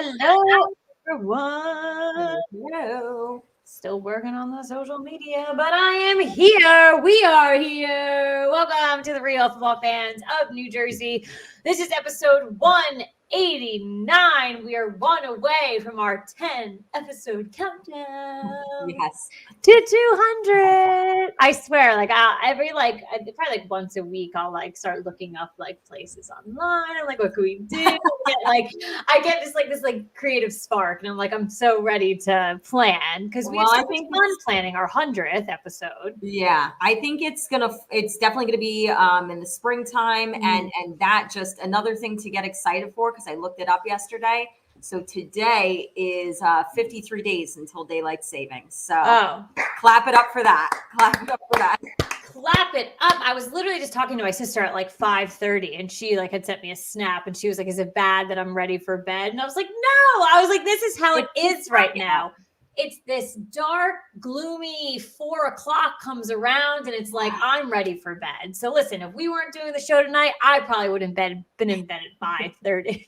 Hello, everyone. Hello. Still working on the social media, but I am here. We are here. Welcome to the Real Football Fans of New Jersey. This is episode 189. We are one away from our 10 episode countdown. Yes. To 200. I swear, probably once a week, I'll start looking up places online. I'm like, what can we do? I get this creative spark, and I'm so ready to plan because we have so much fun planning our 100th episode. Yeah, I think it's definitely gonna be in the springtime, and that just another thing to get excited for because I looked it up yesterday. So today is 53 days until daylight savings. So clap it up for that. Clap it up for that. Clap it up. I was literally just talking to my sister at 5:30 and she had sent me a snap and she was like, is it bad that I'm ready for bed? And I was like, no. I was like, this is how it is right now. It's this dark, gloomy 4 o'clock comes around and it's like, I'm ready for bed. So listen, if we weren't doing the show tonight, I probably would have been in bed at 5:30.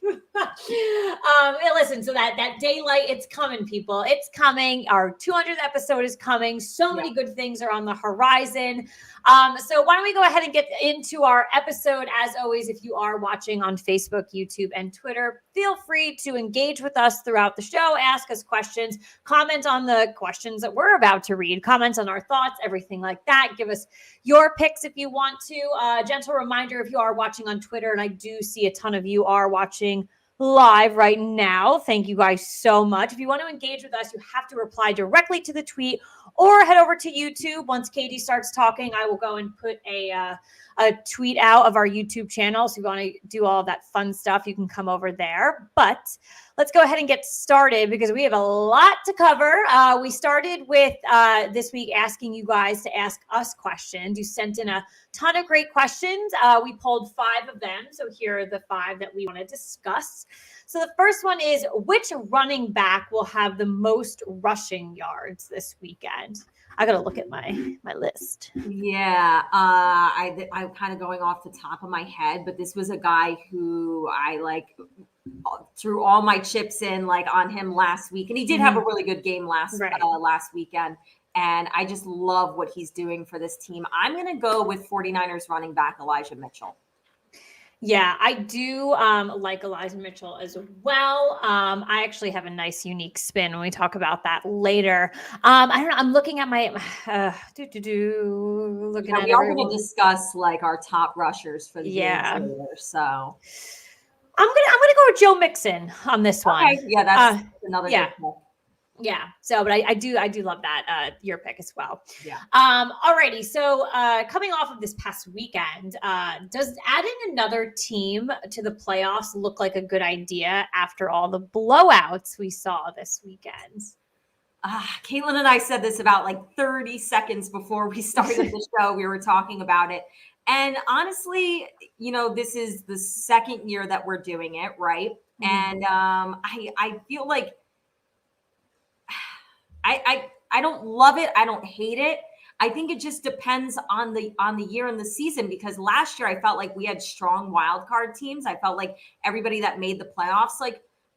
Listen, so that daylight, it's coming, people. It's coming. Our 200th episode is coming. So many good things are on the horizon. So why don't we go ahead and get into our episode? As always, if you are watching on Facebook, YouTube, and Twitter, feel free to engage with us throughout the show, ask us questions, comment on the questions that we're about to read, comment on our thoughts, everything like that. Give us your picks if you want to. Gentle reminder, if you are watching on Twitter, and I do see a ton of you are watching live right now. Thank you guys so much. If you want to engage with us, you have to reply directly to the tweet or head over to YouTube. Once Katie starts talking, I will go and put a tweet out of our YouTube channel. So if you want to do all of that fun stuff, you can come over there. But let's go ahead and get started because we have a lot to cover. We started with this week asking you guys to ask us questions. You sent in a ton of great questions. We pulled 5 of them. So here are the 5 that we want to discuss. So the first one is, which running back will have the most rushing yards this weekend? I got to look at my list. Yeah, I'm kind of going off the top of my head, but this was a guy who I threw all my chips in on him last week, and he did have a really good game last weekend. And I just love what he's doing for this team. I'm going to go with 49ers running back Elijah Mitchell. Yeah, I do like Elijah Mitchell as well. I actually have a nice unique spin when we talk about that later. I don't know. I'm looking at my looking at. We are going to discuss our top rushers for the game later. So I'm gonna go with Joe Mixon on this one. Okay, yeah, that's another good pick. Yeah. So, but I do love that your pick as well. Yeah. Alrighty. So, coming off of this past weekend, does adding another team to the playoffs look like a good idea after all the blowouts we saw this weekend? Caitlin and I said this about 30 seconds before we started the show. We were talking about it. And honestly, this is the second year that we're doing it, right? Mm-hmm. And I feel like I don't love it. I don't hate it. I think it just depends on the year and the season, because last year I felt like we had strong wild card teams. I felt like everybody that made the playoffs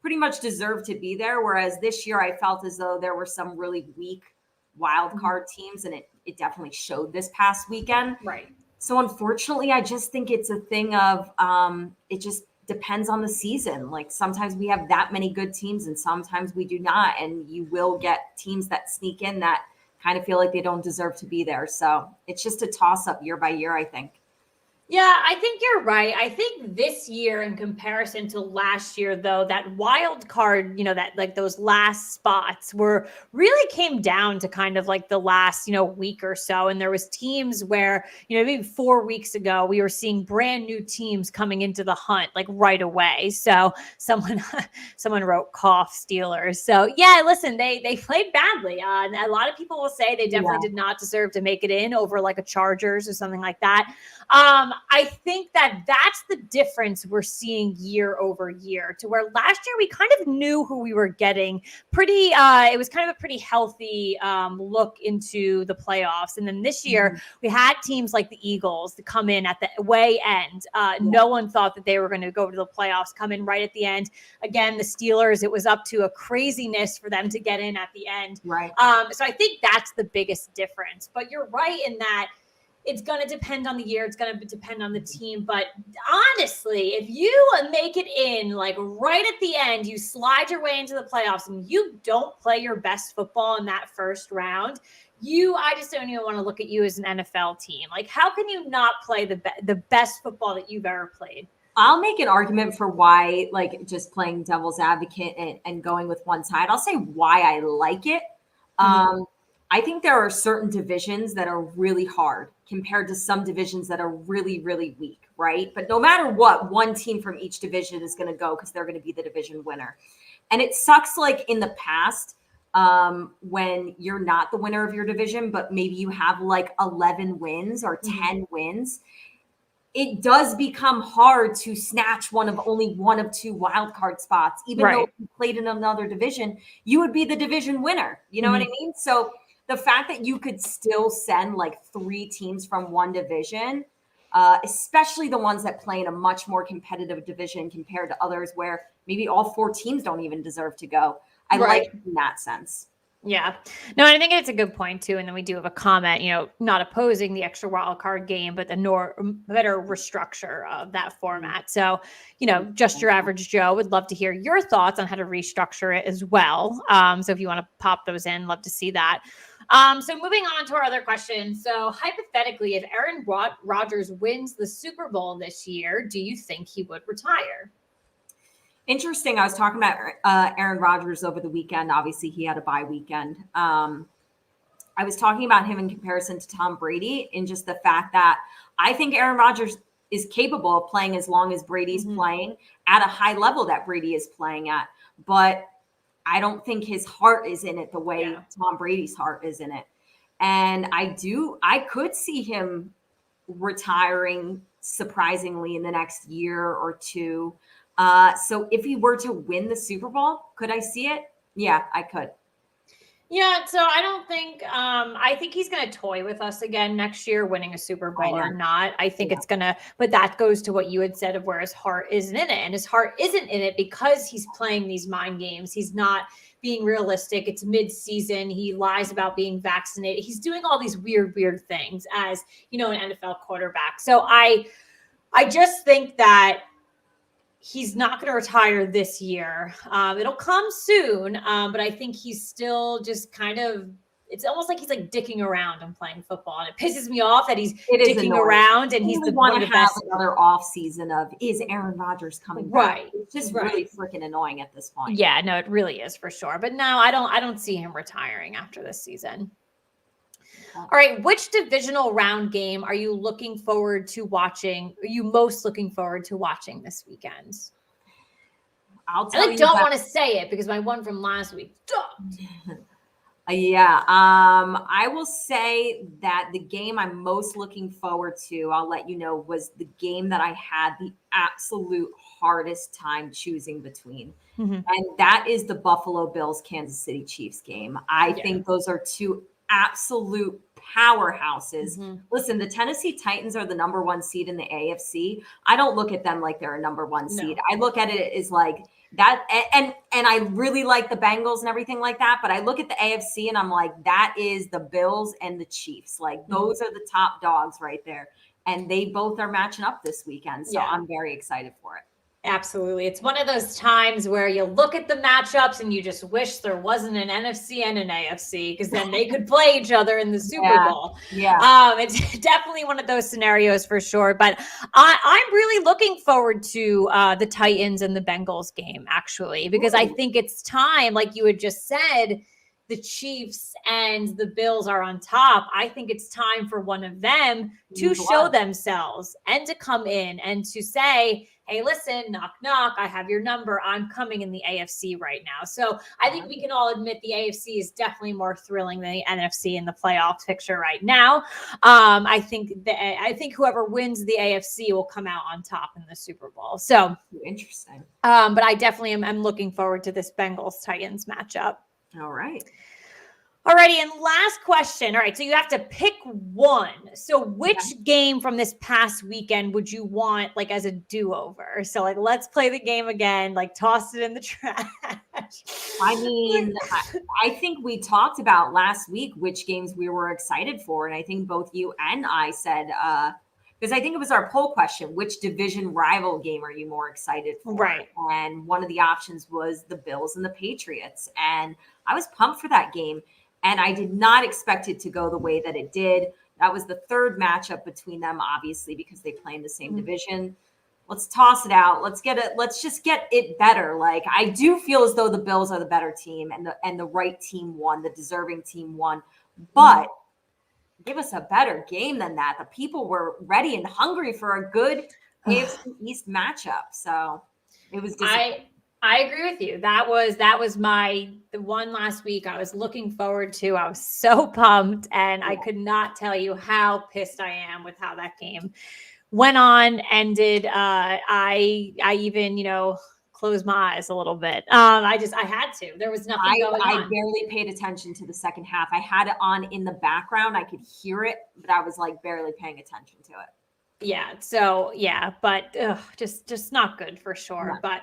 pretty much deserved to be there. Whereas this year I felt as though there were some really weak wild card teams, and it definitely showed this past weekend. Right. So unfortunately, I just think it's a thing of it just depends on the season. Sometimes we have that many good teams and sometimes we do not. And you will get teams that sneak in that kind of feel like they don't deserve to be there. So it's just a toss up year by year, I think. Yeah, I think you're right. I think this year in comparison to last year, though, that wild card, that those last spots really came down to kind of the last, week or so. And there was teams where, maybe 4 weeks ago, we were seeing brand new teams coming into the hunt right away. So someone wrote cough Steelers. So yeah, listen, they played badly. And a lot of people will say they definitely did not deserve to make it in over a Chargers or something like that. I think that that's the difference we're seeing year over year, to where last year we kind of knew who we were getting pretty, it was kind of a pretty healthy look into the playoffs. And then this year we had teams like the Eagles to come in at the way end. No one thought that they were going to go to the playoffs, come in right at the end. Again, the Steelers, it was up to a craziness for them to get in at the end. Right. So I think that's the biggest difference. But you're right in that it's going to depend on the year. It's going to depend on the team. But honestly, if you make it in like right at the end, you slide your way into the playoffs and you don't play your best football in that first round, I just don't even want to look at you as an NFL team. Like, how can you not play the best football that you've ever played? I'll make an argument for why, like, just playing devil's advocate and going with one side. I'll say why I like it. I think there are certain divisions that are really hard compared to some divisions that are really, really weak, right? But no matter what, one team from each division is going to go because they're going to be the division winner. And it sucks, like, in the past when you're not the winner of your division, but maybe you have like 11 wins or 10 wins. It does become hard to snatch only one of two wild card spots. Even though if you played in another division, you would be the division winner. You know what I mean? So the fact that you could still send like 3 teams from one division, especially the ones that play in a much more competitive division compared to others where maybe all 4 teams don't even deserve to go. I like it in that sense. Yeah. No, I think it's a good point too. And then we do have a comment, not opposing the extra wild card game, but the better restructure of that format. So, just your average Joe would love to hear your thoughts on how to restructure it as well. So if you want to pop those in, love to see that. So moving on to our other question. So hypothetically, if Aaron Rodgers wins the Super Bowl this year, do you think he would retire? Interesting. I was talking about Aaron Rodgers over the weekend. Obviously, he had a bye weekend. I was talking about him in comparison to Tom Brady in just the fact that I think Aaron Rodgers is capable of playing as long as Brady's playing at a high level that Brady is playing at. But I don't think his heart is in it the way Tom Brady's heart is in it. And I could see him retiring surprisingly in the next year or two. So if he were to win the Super Bowl, could I see it? Yeah, I could. Yeah, so I don't think I think he's going to toy with us again next year, winning a Super Bowl or not. I think it's going to, but that goes to what you had said of where his heart isn't in it. And his heart isn't in it because he's playing these mind games. He's not being realistic. It's mid-season. He lies about being vaccinated. He's doing all these weird things as, an NFL quarterback. So I just think that he's not going to retire this year. It'll come soon, but I think he's still just kind of, it's almost like he's like dicking around and playing football. And it pisses me off that he's dicking around and he's one of the best. Another off season of, is Aaron Rodgers coming back? It's just really freaking annoying at this point. Yeah, no, it really is for sure. But no, I don't see him retiring after this season. All right. Which divisional round game are you looking forward to watching? Are you most looking forward to watching this weekend? I'll tell you. I don't want to say it because my one from last week. Yeah. I will say that the game I'm most looking forward to, I'll let you know, was the game that I had the absolute hardest time choosing between. And that is the Buffalo Bills, Kansas City Chiefs game. I think those are two absolute powerhouses. Listen, the Tennessee Titans are the number 1 seed in the AFC. I don't look at them like they're a number 1 seed. I look at it as like that. And I really like the Bengals and everything like that. But I look at the AFC and I'm like, that is the Bills and the Chiefs. Like those are the top dogs right there. And they both are matching up this weekend. So I'm very excited for it. Absolutely. It's one of those times where you look at the matchups and you just wish there wasn't an NFC and an AFC because then they could play each other in the Super Bowl. It's definitely one of those scenarios for sure. But I'm really looking forward to the Titans and the Bengals game, actually, because I think it's time, like you had just said, the Chiefs and the Bills are on top. I think it's time for one of them to show themselves and to come in and to say, hey, listen, knock, knock, I have your number. I'm coming in the AFC right now. So I think we can all admit the AFC is definitely more thrilling than the NFC in the playoff picture right now. I think whoever wins the AFC will come out on top in the Super Bowl. So interesting. But I definitely am looking forward to this Bengals Titans matchup. All right. Alrighty, and last question. All right, so you have to pick one. So which game from this past weekend would you want like as a do-over? So like let's play the game again, like toss it in the trash. I mean, I think we talked about last week which games we were excited for. And I think both you and I said, because I think it was our poll question, which division rival game are you more excited for? Right. And one of the options was the Bills and the Patriots. And I was pumped for that game. And I did not expect it to go the way that it did. That was the third matchup between them, obviously, because they play in the same division. Let's toss it out. Let's just get it better. Like, I do feel as though the Bills are the better team and the right team won, the deserving team won. But give us a better game than that. The people were ready and hungry for a good AFC East matchup. So it was disappointing. I agree with you. That was the one last week I was looking forward to. I was so pumped, and I could not tell you how pissed I am with how that game went on, ended. I even, closed my eyes a little bit. I had to. There was nothing going on. I barely paid attention to the second half. I had it on in the background. I could hear it, but I was like barely paying attention to it. Yeah. So yeah, but just not good for sure. But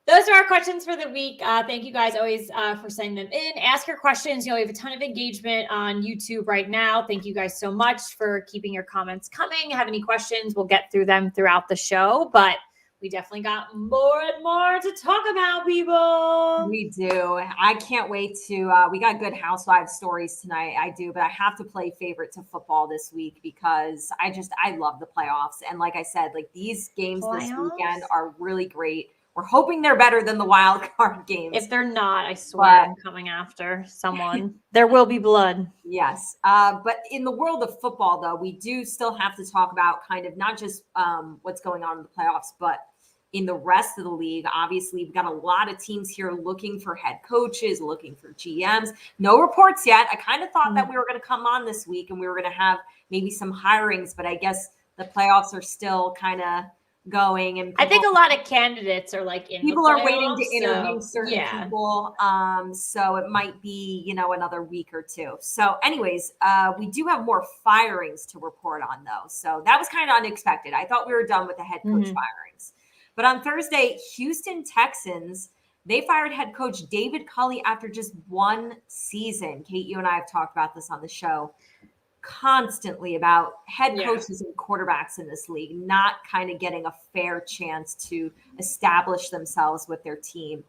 those are our questions for the week. Thank you guys always for sending them in. Ask your questions. We have a ton of engagement on YouTube right now. Thank you guys so much for keeping your comments coming. Have any questions, we'll get through them throughout the show. But we definitely got more and more to talk about, people. We do. I can't wait to we got good Housewives stories tonight. I do, but I have to play favorite to football this week because I love the playoffs. And like I said, like these games this weekend are really great. We're hoping they're better than the wild card games. If they're not, I swear I'm coming after someone. There will be blood. Yes. But in the world of football, though, we do still have to talk about kind of not just what's going on in the playoffs, but in the rest of the league. Obviously, we've got a lot of teams here looking for head coaches, looking for GMs. No reports yet. I kind of thought that we were going to come on this week and we were going to have maybe some hirings, but I guess the playoffs are still kind of going, and I think a lot of candidates are like in people the are waiting to interview certain yeah. people. So it might be, another week or two. So anyways, we do have more firings to report on though. So that was kind of unexpected. I thought we were done with the head coach firings. But on Thursday, Houston Texans, they fired head coach David Culley after just one season. Kate, you and I have talked about this on the show constantly about head coaches and quarterbacks in this league not kind of getting a fair chance to establish themselves with their team.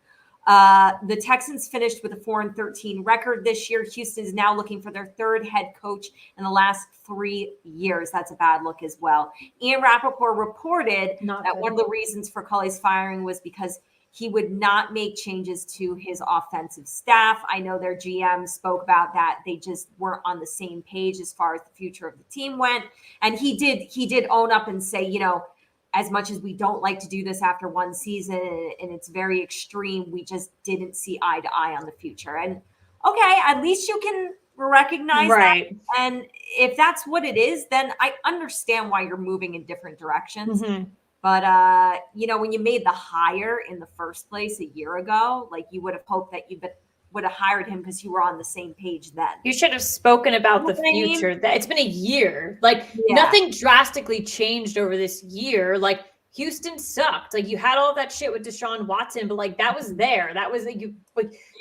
The Texans finished with a 4-13 record this year. Houston is now looking for their third head coach in the last 3 years. That's a bad look as well. Ian Rappaport reported that one of the reasons for Culley's firing was because he would not make changes to his offensive staff. I know their GM spoke about that. They just weren't on the same page as far as the future of the team went. And he did own up and say, as much as we don't like to do this after one season and it's very extreme, we just didn't see eye to eye on the future. And okay, at least you can recognize that. And if that's what it is, then I understand why you're moving in different directions. But, when you made the hire in the first place a year ago, like you would have hoped that you would have hired him because you were on the same page then. You should have spoken about the future. That it's been a year. Like nothing drastically changed over this year. Like Houston sucked. Like you had all of that shit with Deshaun Watson, but like that was there. That was you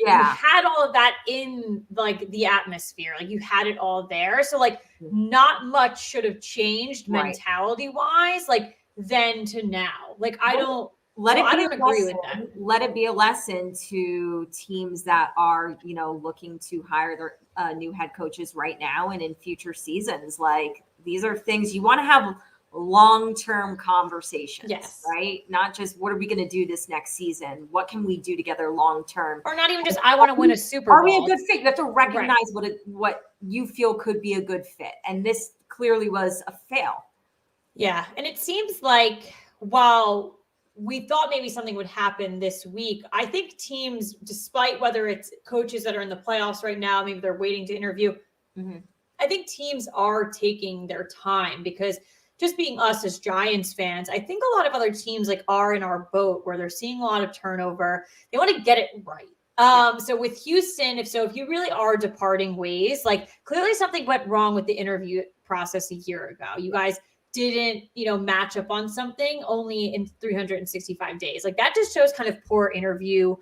had all of that in like the atmosphere. Like you had it all there. So like not much should have changed mentality wise. Like then to now. Like I don't agree with that. Let it be a lesson to teams that are, looking to hire their new head coaches right now and in future seasons. Like these are things you want to have long-term conversations, right? Not just what are we going to do this next season? What can we do together long-term? Or not even just, I want to win a Super Bowl. Are we a good fit? You have to recognize what you feel could be a good fit. And this clearly was a fail. Yeah. And it seems like while we thought maybe something would happen this week. I think teams, despite whether it's coaches that are in the playoffs right now, maybe they're waiting to interview. Mm-hmm. I think teams are taking their time because just being us as Giants fans, I think a lot of other teams like are in our boat where they're seeing a lot of turnover. They want to get it right. So with Houston, if you really are departing ways, like clearly something went wrong with the interview process a year ago. You guys didn't, match up on something only in 365 days. Like that just shows kind of poor interview,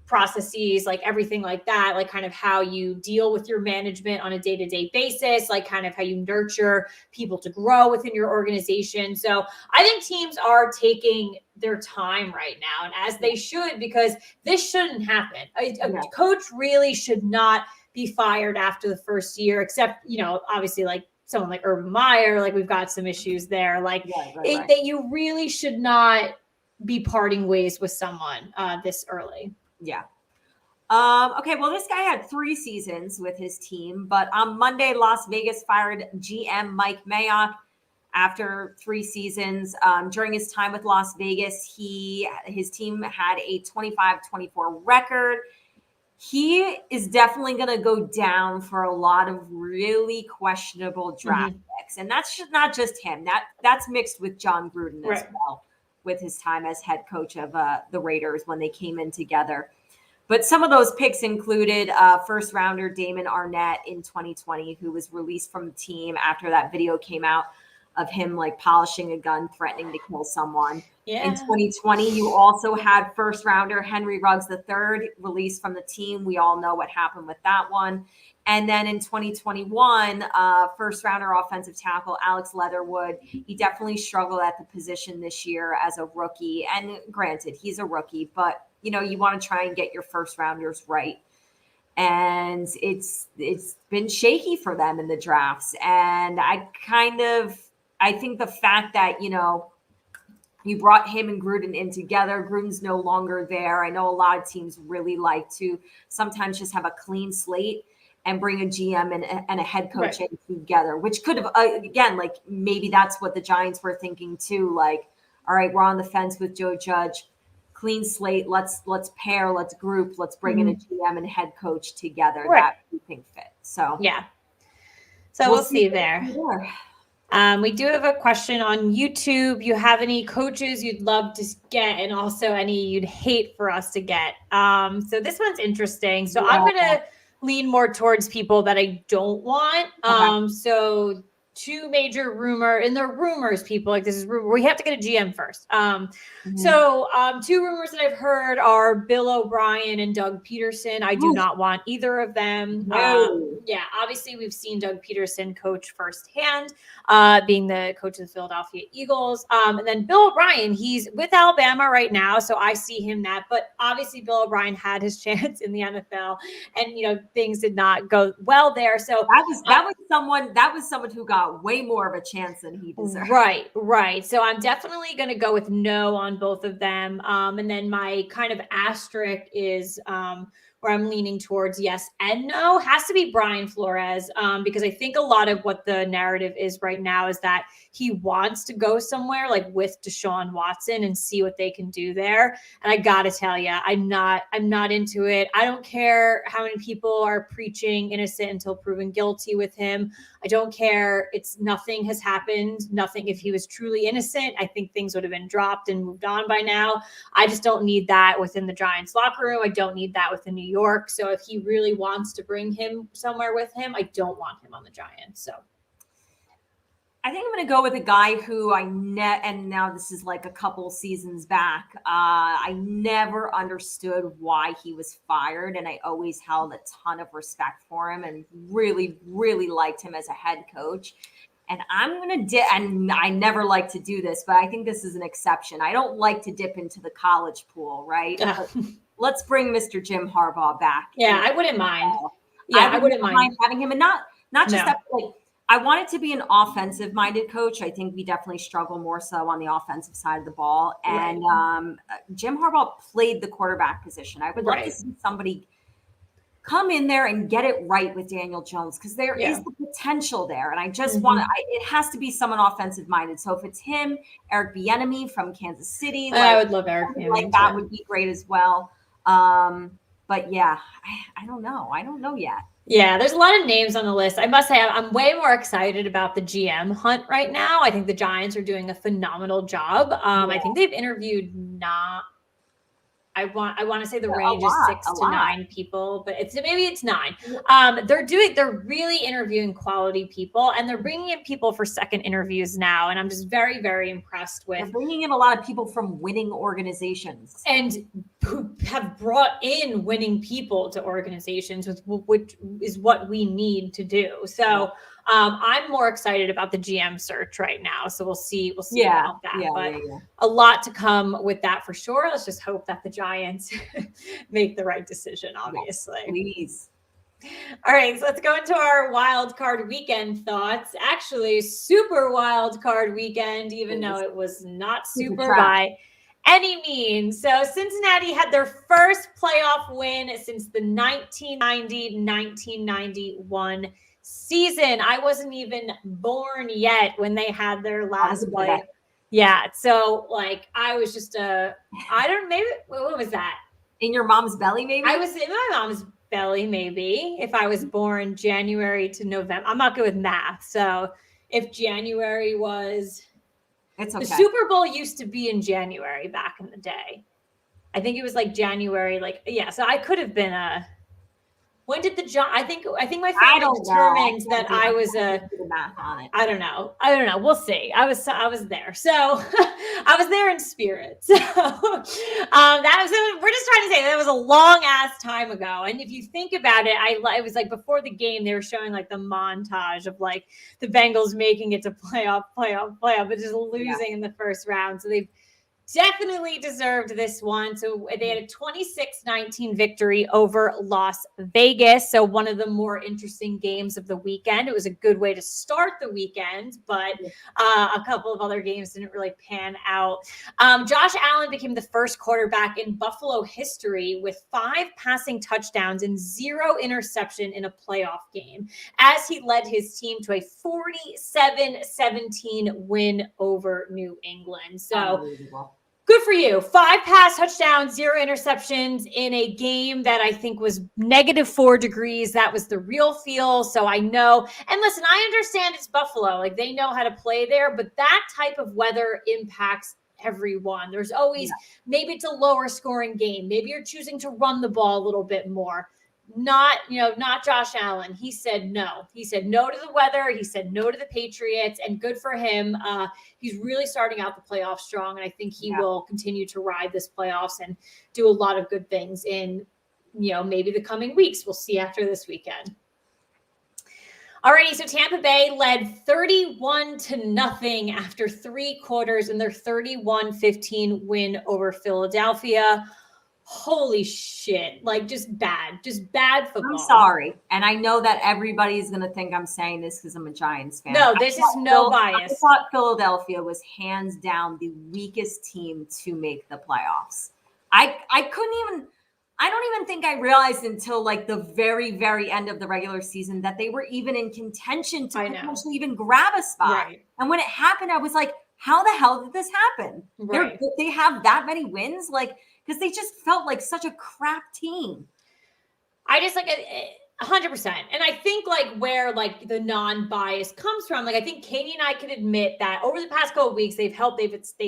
processes, like everything like that, like kind of how you deal with your management on a day-to-day basis, like kind of how you nurture people to grow within your organization. So I think teams are taking their time right now, and as they should, because this shouldn't happen. A coach really should not be fired after the first year, except, obviously like someone like Urban Meyer, like we've got some issues there. Like that you really should not be parting ways with someone this early. Yeah. Okay, well, this guy had 3 seasons with his team, but on Monday, Las Vegas fired GM Mike Mayock after 3 seasons. During his time with Las Vegas, his team had a 25-24 record. He is definitely going to go down for a lot of really questionable draft picks, and that's not just him. That's mixed with John Gruden as well, with his time as head coach of the Raiders when they came in together. But some of those picks included first rounder Damon Arnett in 2020, who was released from the team after that video came out of him like polishing a gun, threatening to kill someone. In 2020, you also had first rounder Henry Ruggs III released from the team. We all know what happened with that one. And then in 2021, first rounder offensive tackle Alex Leatherwood. He definitely struggled at the position this year as a rookie. And granted, he's a rookie, but you want to try and get your first rounders right. And it's been shaky for them in the drafts. And I think the fact that, you brought him and Gruden in together. Gruden's no longer there. I know a lot of teams really like to sometimes just have a clean slate and bring a GM and a head coach in together, which could have, again, like maybe that's what the Giants were thinking too. Like, all right, we're on the fence with Joe Judge, clean slate. Let's pair, let's group, let's bring in a GM and head coach together that we think fit. So, So we'll see there. We do have a question on YouTube. You have any coaches you'd love to get, and also any you'd hate for us to get? So this one's interesting. So I'm going to lean more towards people that I don't want. So 2 major rumors, people, like this is rumor. We have to get a GM first. So 2 rumors that I've heard are Bill O'Brien and Doug Peterson. I do not want either of them. Obviously we've seen Doug Peterson coach firsthand, being the coach of the Philadelphia Eagles. And then Bill O'Brien, he's with Alabama right now, so I see him that. But obviously Bill O'Brien had his chance in the NFL, and things did not go well there. So that was someone who got way more of a chance than he deserved. Right. So I'm definitely going to go with no on both of them. And then my kind of asterisk is where I'm leaning towards yes and no has to be Brian Flores, because I think a lot of what the narrative is right now is that he wants to go somewhere like with Deshaun Watson and see what they can do there. And I got to tell you, I'm not into it. I don't care how many people are preaching innocent until proven guilty with him. I don't care. Nothing has happened. Nothing. If he was truly innocent, I think things would have been dropped and moved on by now. I just don't need that within the Giants locker room. I don't need that within New York. So if he really wants to bring him somewhere with him, I don't want him on the Giants. So I think I'm going to go with a guy who and now this is like a couple seasons back. I never understood why he was fired, and I always held a ton of respect for him and really, really liked him as a head coach. And I'm going to and I never like to do this, but I think this is an exception. I don't like to dip into the college pool, right? Let's bring Mr. Jim Harbaugh back. Yeah, I wouldn't mind. Yeah, I wouldn't mind having him, and not just that, like, I want it to be an offensive-minded coach. I think we definitely struggle more so on the offensive side of the ball. And Jim Harbaugh played the quarterback position. I would love to see somebody come in there and get it right with Daniel Jones, because there is the potential there. And I just want it has to be someone offensive minded. So if it's him, Eric Bieniemy from Kansas City, I would love Eric Bieniemy. Like that would be great as well. But yeah, I don't know. I don't know yet. Yeah, there's a lot of names on the list. I must say, I'm way more excited about the GM hunt right now. I think the Giants are doing a phenomenal job. I think they've interviewed I want to say the range is 6 to 9 people, but maybe it's 9. They're really interviewing quality people, and they're bringing in people for second interviews now. And I'm just very, very impressed with. They're bringing in a lot of people from winning organizations and who have brought in winning people to organizations, which is what we need to do. So I'm more excited about the GM search right now. So we'll see about that. A lot to come with that for sure. Let's just hope that the Giants make the right decision, obviously. Yes, please. All right, so let's go into our wild card weekend thoughts. Actually, super wild card weekend, even though it was not super by any means. So Cincinnati had their first playoff win since the 1990-1991 season. I wasn't even born yet when they had their last play. Yeah. So like I was just what was that? In your mom's belly, maybe? I was in my mom's belly, maybe, if I was born January to November. I'm not good with math. So if January was it's okay. The Super Bowl used to be in January back in the day. I think it was like January, so I could have been when did I think my family determined that I was I don't know. We'll see. I was there. So I was there in spirit. So we're just trying to say that was a long ass time ago. And if you think about it, it was like before the game, they were showing like the montage of like the Bengals making it to playoff, but just losing in the first round. So they've definitely deserved this one. So they had a 26-19 victory over Las Vegas. So one of the more interesting games of the weekend. It was a good way to start the weekend, but a couple of other games didn't really pan out. Josh Allen became the first quarterback in Buffalo history with 5 passing touchdowns and 0 interception in a playoff game, as he led his team to a 47-17 win over New England. So good for you. 5 pass touchdowns, 0 interceptions in a game that I think was -4 degrees. That was the real feel. So I know. And listen, I understand it's Buffalo. Like they know how to play there, but that type of weather impacts everyone. There's always, maybe it's a lower scoring game. Maybe you're choosing to run the ball a little bit more. Not Josh Allen. He said no. He said no to the weather. He said no to the Patriots, and good for him. He's really starting out the playoffs strong, and I think he will continue to ride this playoffs and do a lot of good things in, maybe the coming weeks. We'll see after this weekend. Alrighty, so Tampa Bay led 31-0 after 3 quarters in their 31-15 win over Philadelphia. Holy shit. Like just bad football. I'm sorry. And I know that everybody's going to think I'm saying this because I'm a Giants fan. No, this is no bias. I thought Philadelphia was hands down the weakest team to make the playoffs. I don't even think I realized until like the very, very end of the regular season that they were even in contention to potentially even grab a spot. Right. And when it happened, I was like, how the hell did this happen? Right. They have that many wins? Because they just felt like such a crap team. I just 100%. And I think where the non-bias comes from, I think Katie and I can admit that over the past couple of weeks, they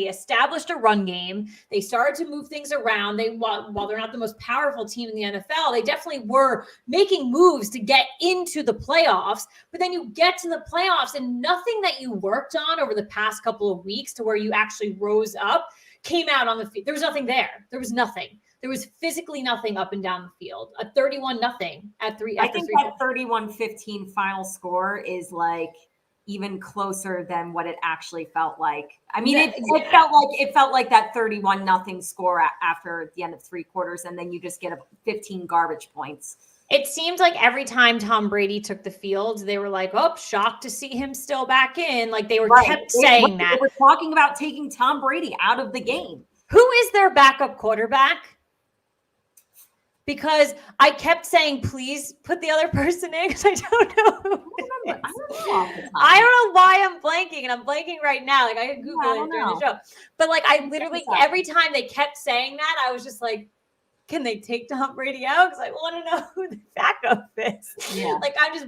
established a run game. They started to move things around. While they're not the most powerful team in the NFL, they definitely were making moves to get into the playoffs. But then you get to the playoffs and nothing that you worked on over the past couple of weeks to where you actually rose up came out on the field. There was nothing there. There was nothing. There was physically nothing up and down the field. A 31-0 at 3. I think that 31-15 final score is even closer than what it actually felt like. I mean, it felt like that 31-0 score after the end of 3 quarters, and then you just get 15 garbage points. It seemed like every time Tom Brady took the field, they were like, "Oh, shocked to see him still back in." They were kept saying that. They were talking about taking Tom Brady out of the game. Who is their backup quarterback? because I kept saying, please put the other person in because I don't know who it is. I don't know off the top. I don't know why I'm blanking, and I'm blanking right now. Like, I could Google it during the show. But, like, I literally, every time they kept saying that, I was just like, can they take Tom Brady out? Because I want to know who the backup is. Yeah. Like, I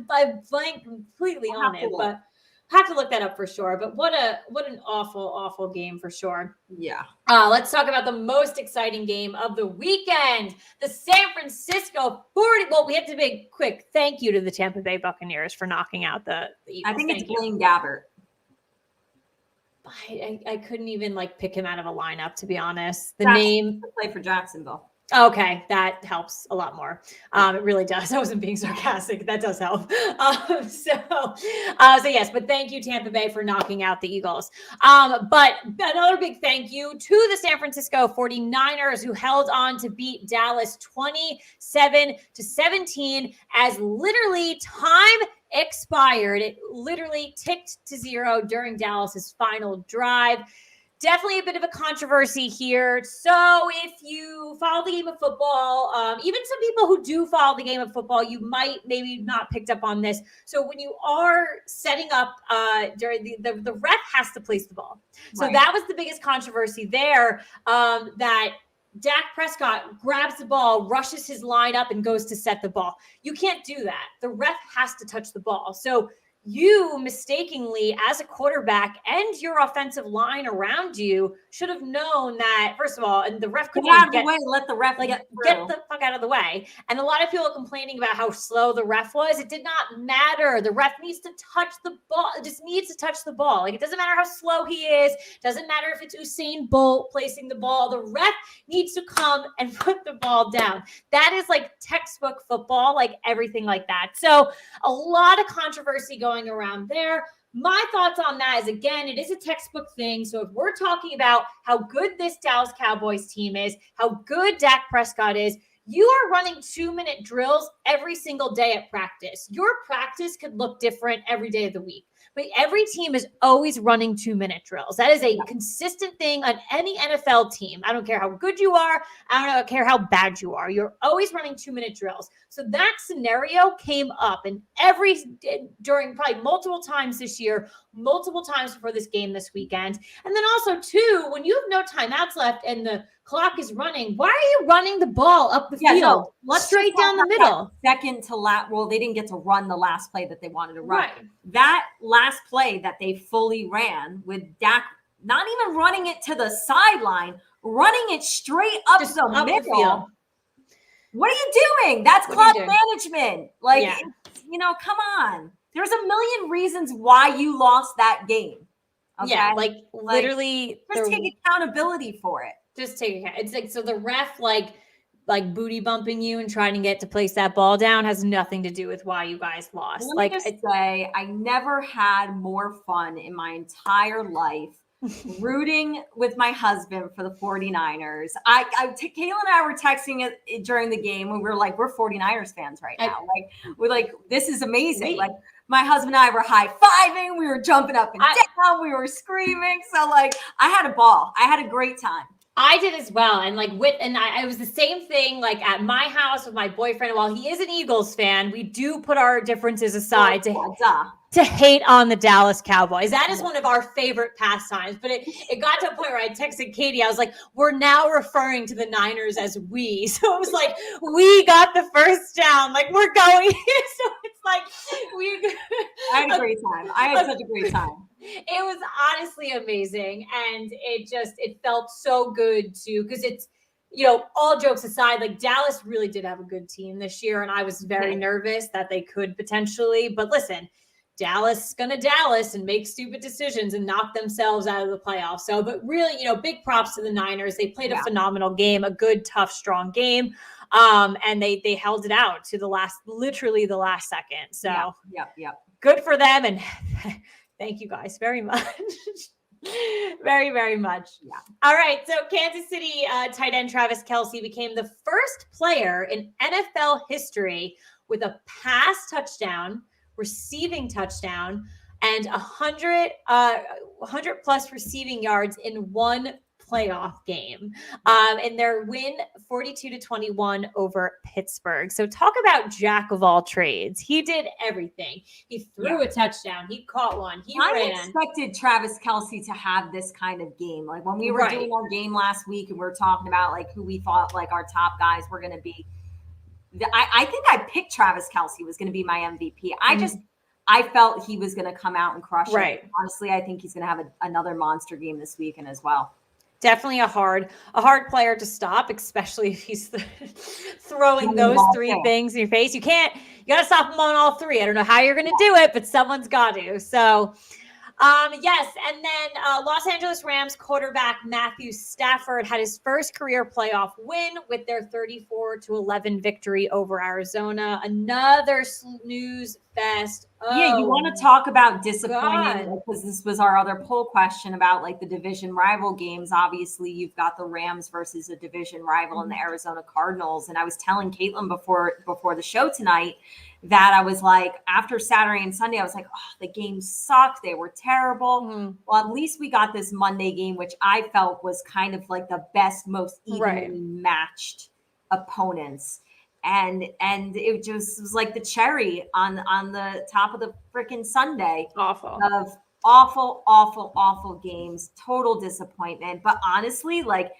blank completely on it, but have to look that up for sure. But what an awful game for sure. Yeah. Let's talk about the most exciting game of the weekend. The San Francisco 40. Well, we have to make a quick thank you to the Tampa Bay Buccaneers for knocking out the Eagles. I think it's Blaine Gabbert. I couldn't even pick him out of a lineup, to be honest. The Jackson name play for Jacksonville. Okay, that helps a lot more. It really does. I wasn't being sarcastic. That does help. So yes, but thank you, Tampa Bay, for knocking out the Eagles. But another big thank you to the San Francisco 49ers, who held on to beat Dallas 27-17 as literally time expired. It literally ticked to 0 during Dallas's final drive. Definitely a bit of a controversy here. So if you follow the game of football, even some people who do follow the game of football, you might maybe not picked up on this. So when you are setting up during the ref has to place the ball. So that was the biggest controversy there, that Dak Prescott grabs the ball, rushes his line up, and goes to set the ball. You can't do that. The ref has to touch the ball. So you mistakenly, as a quarterback and your offensive line around you, should have known that, first of all, and the ref couldn't let the ref get the fuck out of the way. And a lot of people are complaining about how slow the ref was. It did not matter. The ref needs to touch the ball. It just needs to touch the ball. It doesn't matter how slow he is. It doesn't matter if it's Usain Bolt placing the ball. The ref needs to come and put the ball down. That is textbook football, everything like that. So a lot of controversy going around there. My thoughts on that is, again, it is a textbook thing. So if we're talking about how good this Dallas Cowboys team is, how good Dak Prescott is, you are running 2-minute drills every single day at practice. Your practice could look different every day of the week, but every team is always running 2-minute drills. That is a consistent thing on any NFL team. I don't care how good you are. I don't care how bad you are. You're always running 2-minute drills. So that scenario came up during probably multiple times this year, multiple times before this game this weekend. And then also too, when you have no timeouts left and the clock is running, why are you running the ball up the field? No, let's straight down the middle. Second to last. Well, they didn't get to run the last play that they wanted to run. Right. That last play that they fully ran with Dak, not even running it to the sideline, running it straight up the middle. What are you doing? That's clock management. Come on. There's a million reasons why you lost that game. Okay? Yeah, literally. Just take accountability for it. Just take it. It's so the ref booty bumping you and trying to get to place that ball down has nothing to do with why you guys lost. Let me just say, I never had more fun in my entire life rooting with my husband for the 49ers. Kayla and I were texting it during the game when we were we're 49ers fans right now. This is amazing. My husband and I were high-fiving. We were jumping up and down. We were screaming. So I had a ball. I had a great time. I did as well. And it was the same thing at my house with my boyfriend. While he is an Eagles fan, we do put our differences aside to hate on the Dallas Cowboys. That is one of our favorite pastimes. But it got to a point where I texted Katie. I was like, we're now referring to the Niners as we. So it was we got the first down. We're going. So it's I had a great time. I had such a great time. It was honestly amazing. And it felt so good too, because it's, all jokes aside, Dallas really did have a good team this year. And I was very nervous that they could potentially, but listen, Dallas gonna Dallas and make stupid decisions and knock themselves out of the playoffs. So, but really, big props to the Niners. They played a phenomenal game, a good, tough, strong game. And they held it out to literally the last second. So good for them. And thank you guys very much. Very, very much. Yeah. All right. So Kansas City tight end Travis Kelce became the first player in NFL history with a pass touchdown, receiving touchdown, and 100 plus receiving yards in one playoff game in their win 42-21 over Pittsburgh. So talk about jack of all trades. He did everything. He threw a touchdown. He caught one. He ran. Expected Travis Kelce to have this kind of game. Like when we were doing our game last week and we were talking about like who we thought like our top guys were going to be. I think I picked Travis Kelce was going to be my MVP. I felt he was going to come out and crush it. Honestly, I think he's going to have another monster game this weekend as well. Definitely a hard player to stop, especially if he's throwing those three things in your face. You got to stop him on all three. I don't know how you're going to do it, but someone's got to. So, yes. And then Los Angeles Rams quarterback Matthew Stafford had his first career playoff win with their 34-11 victory over Arizona. Another snooze fest. You want to talk about disappointing because this was our other poll question about like the division rival games. Obviously, you've got the Rams versus a division rival in the Arizona Cardinals. And I was telling Caitlin before the show tonight that I was like, after Saturday and Sunday, I was like, oh, the games sucked. They were terrible. Well, at least we got this Monday game, which I felt was kind of like the best, most evenly matched opponents. And it just was like the cherry on the top of the freaking Sunday of awful games, total disappointment. But honestly, like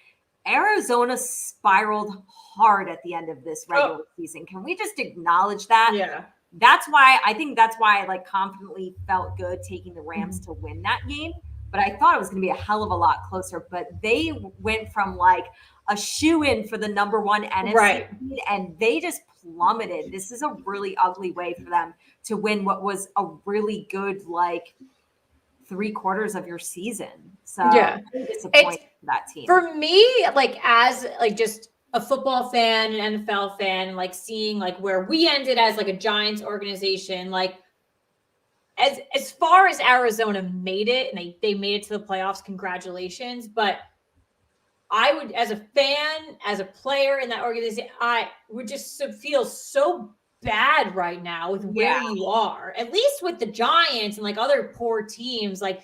Arizona spiraled hard at the end of this regular season. Can we just acknowledge that? Yeah. That's why I like confidently felt good taking the Rams to win that game. But I thought it was going to be a hell of a lot closer. But they went from like a shoe-in for the number one NFC seed, and they just plummeted. This is a really ugly way for them to win what was a really good like 3/4 of your season. So I'm really disappointed for that team. For me, like as like just a football fan, an NFL fan, and like seeing like where we ended as like a Giants organization, like as far as Arizona made it, and they made it to the playoffs, congratulations. But I would, as a fan, as a player in that organization, I would just feel so bad right now with where you are, at least with the Giants and like other poor teams. Like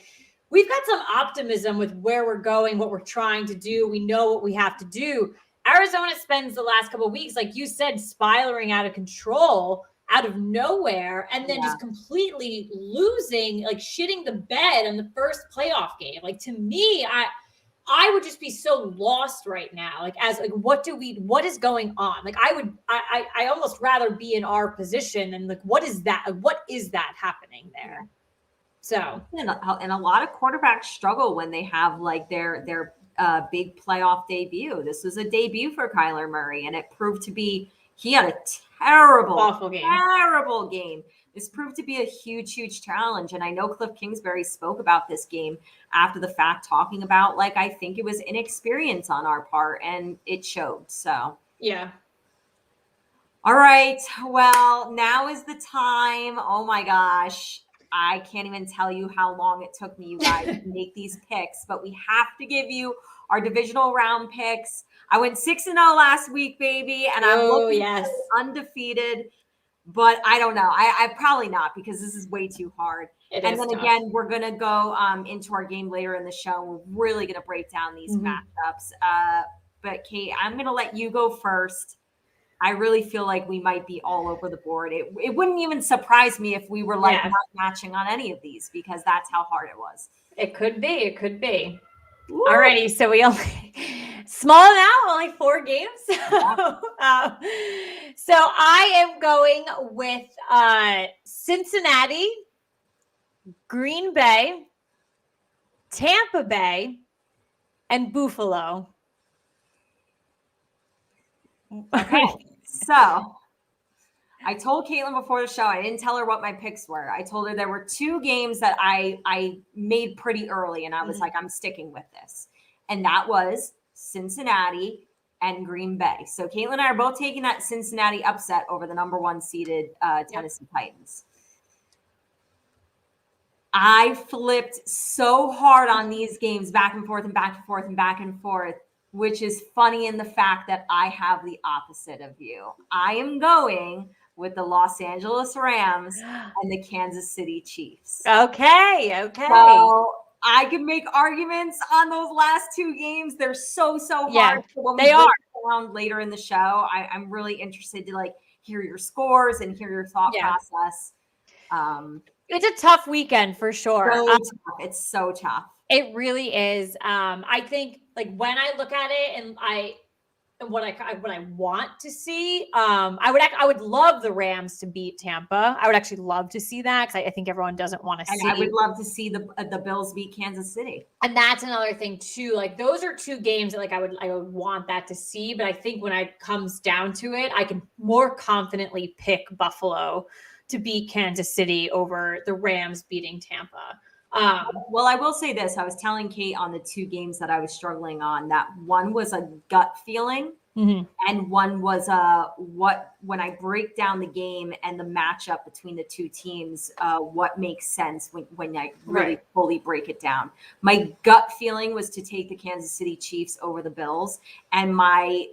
we've got some optimism with where we're going, what we're trying to do. We know what we have to do. Arizona spends the last couple of weeks, like you said, spiraling out of control, out of nowhere, and then just completely losing, like shitting the bed on the first playoff game. Like to me, I would just be so lost right now. Like as like what is going on? Like I almost rather be in our position and like what is that happening there? So and a lot of quarterbacks struggle when they have like their big playoff debut. This was a debut for Kyler Murray, and it proved to be he had a terrible game. This proved to be a huge challenge. And I know Cliff Kingsbury spoke about this game after the fact, talking about like, I think it was inexperience on our part, and it showed. So, yeah. All right. Well, now is the time. Oh my gosh. I can't even tell you how long it took me, you guys, to make these picks, but we have to give you our divisional round picks. I went 6-0 last week, baby, and I'm looking undefeated, but I don't know. I probably not, because this is way too hard. And then again, we're going to go into our game later in the show. We're really going to break down these matchups. But Kate, I'm going to let you go first. I really feel like we might be all over the board. It wouldn't even surprise me if we were like not matching on any of these, because that's how hard it was. It could be. Alrighty, so we only small now, only 4 games. So I am going with Cincinnati, Green Bay, Tampa Bay, and Buffalo. Okay, so I told Caitlin before the show, I didn't tell her what my picks were. I told her there were 2 games that I made pretty early, and I was like, I'm sticking with this. And that was Cincinnati and Green Bay. So Caitlin and I are both taking that Cincinnati upset over the number 1 seeded Tennessee Titans. I flipped so hard on these games, back and forth and back and forth and back and forth, which is funny in the fact that I have the opposite of you. I am going with the Los Angeles Rams and the Kansas City Chiefs. Okay. So I can make arguments on those last two games. They're so hard. Yeah, So when they we break are. down later in the show, I'm really interested to like hear your scores and hear your thought process. It's a tough weekend for sure. So tough. It's so tough. It really is. I think like when I look at it and what I want to see, I would love the Rams to beat Tampa. I would actually love to see that because I think everyone doesn't want to see. And I would love to see the Bills beat Kansas City. And that's another thing too. Like those are two games that like I would want that to see. But I think when it comes down to it, I can more confidently pick Buffalo to beat Kansas City over the Rams beating Tampa. Well, I will say this. I was telling Kate on the two games that I was struggling on that one was a gut feeling and one was when I break down the game and the matchup between the two teams, what makes sense when I really fully break it down. My gut feeling was to take the Kansas City Chiefs over the Bills, and my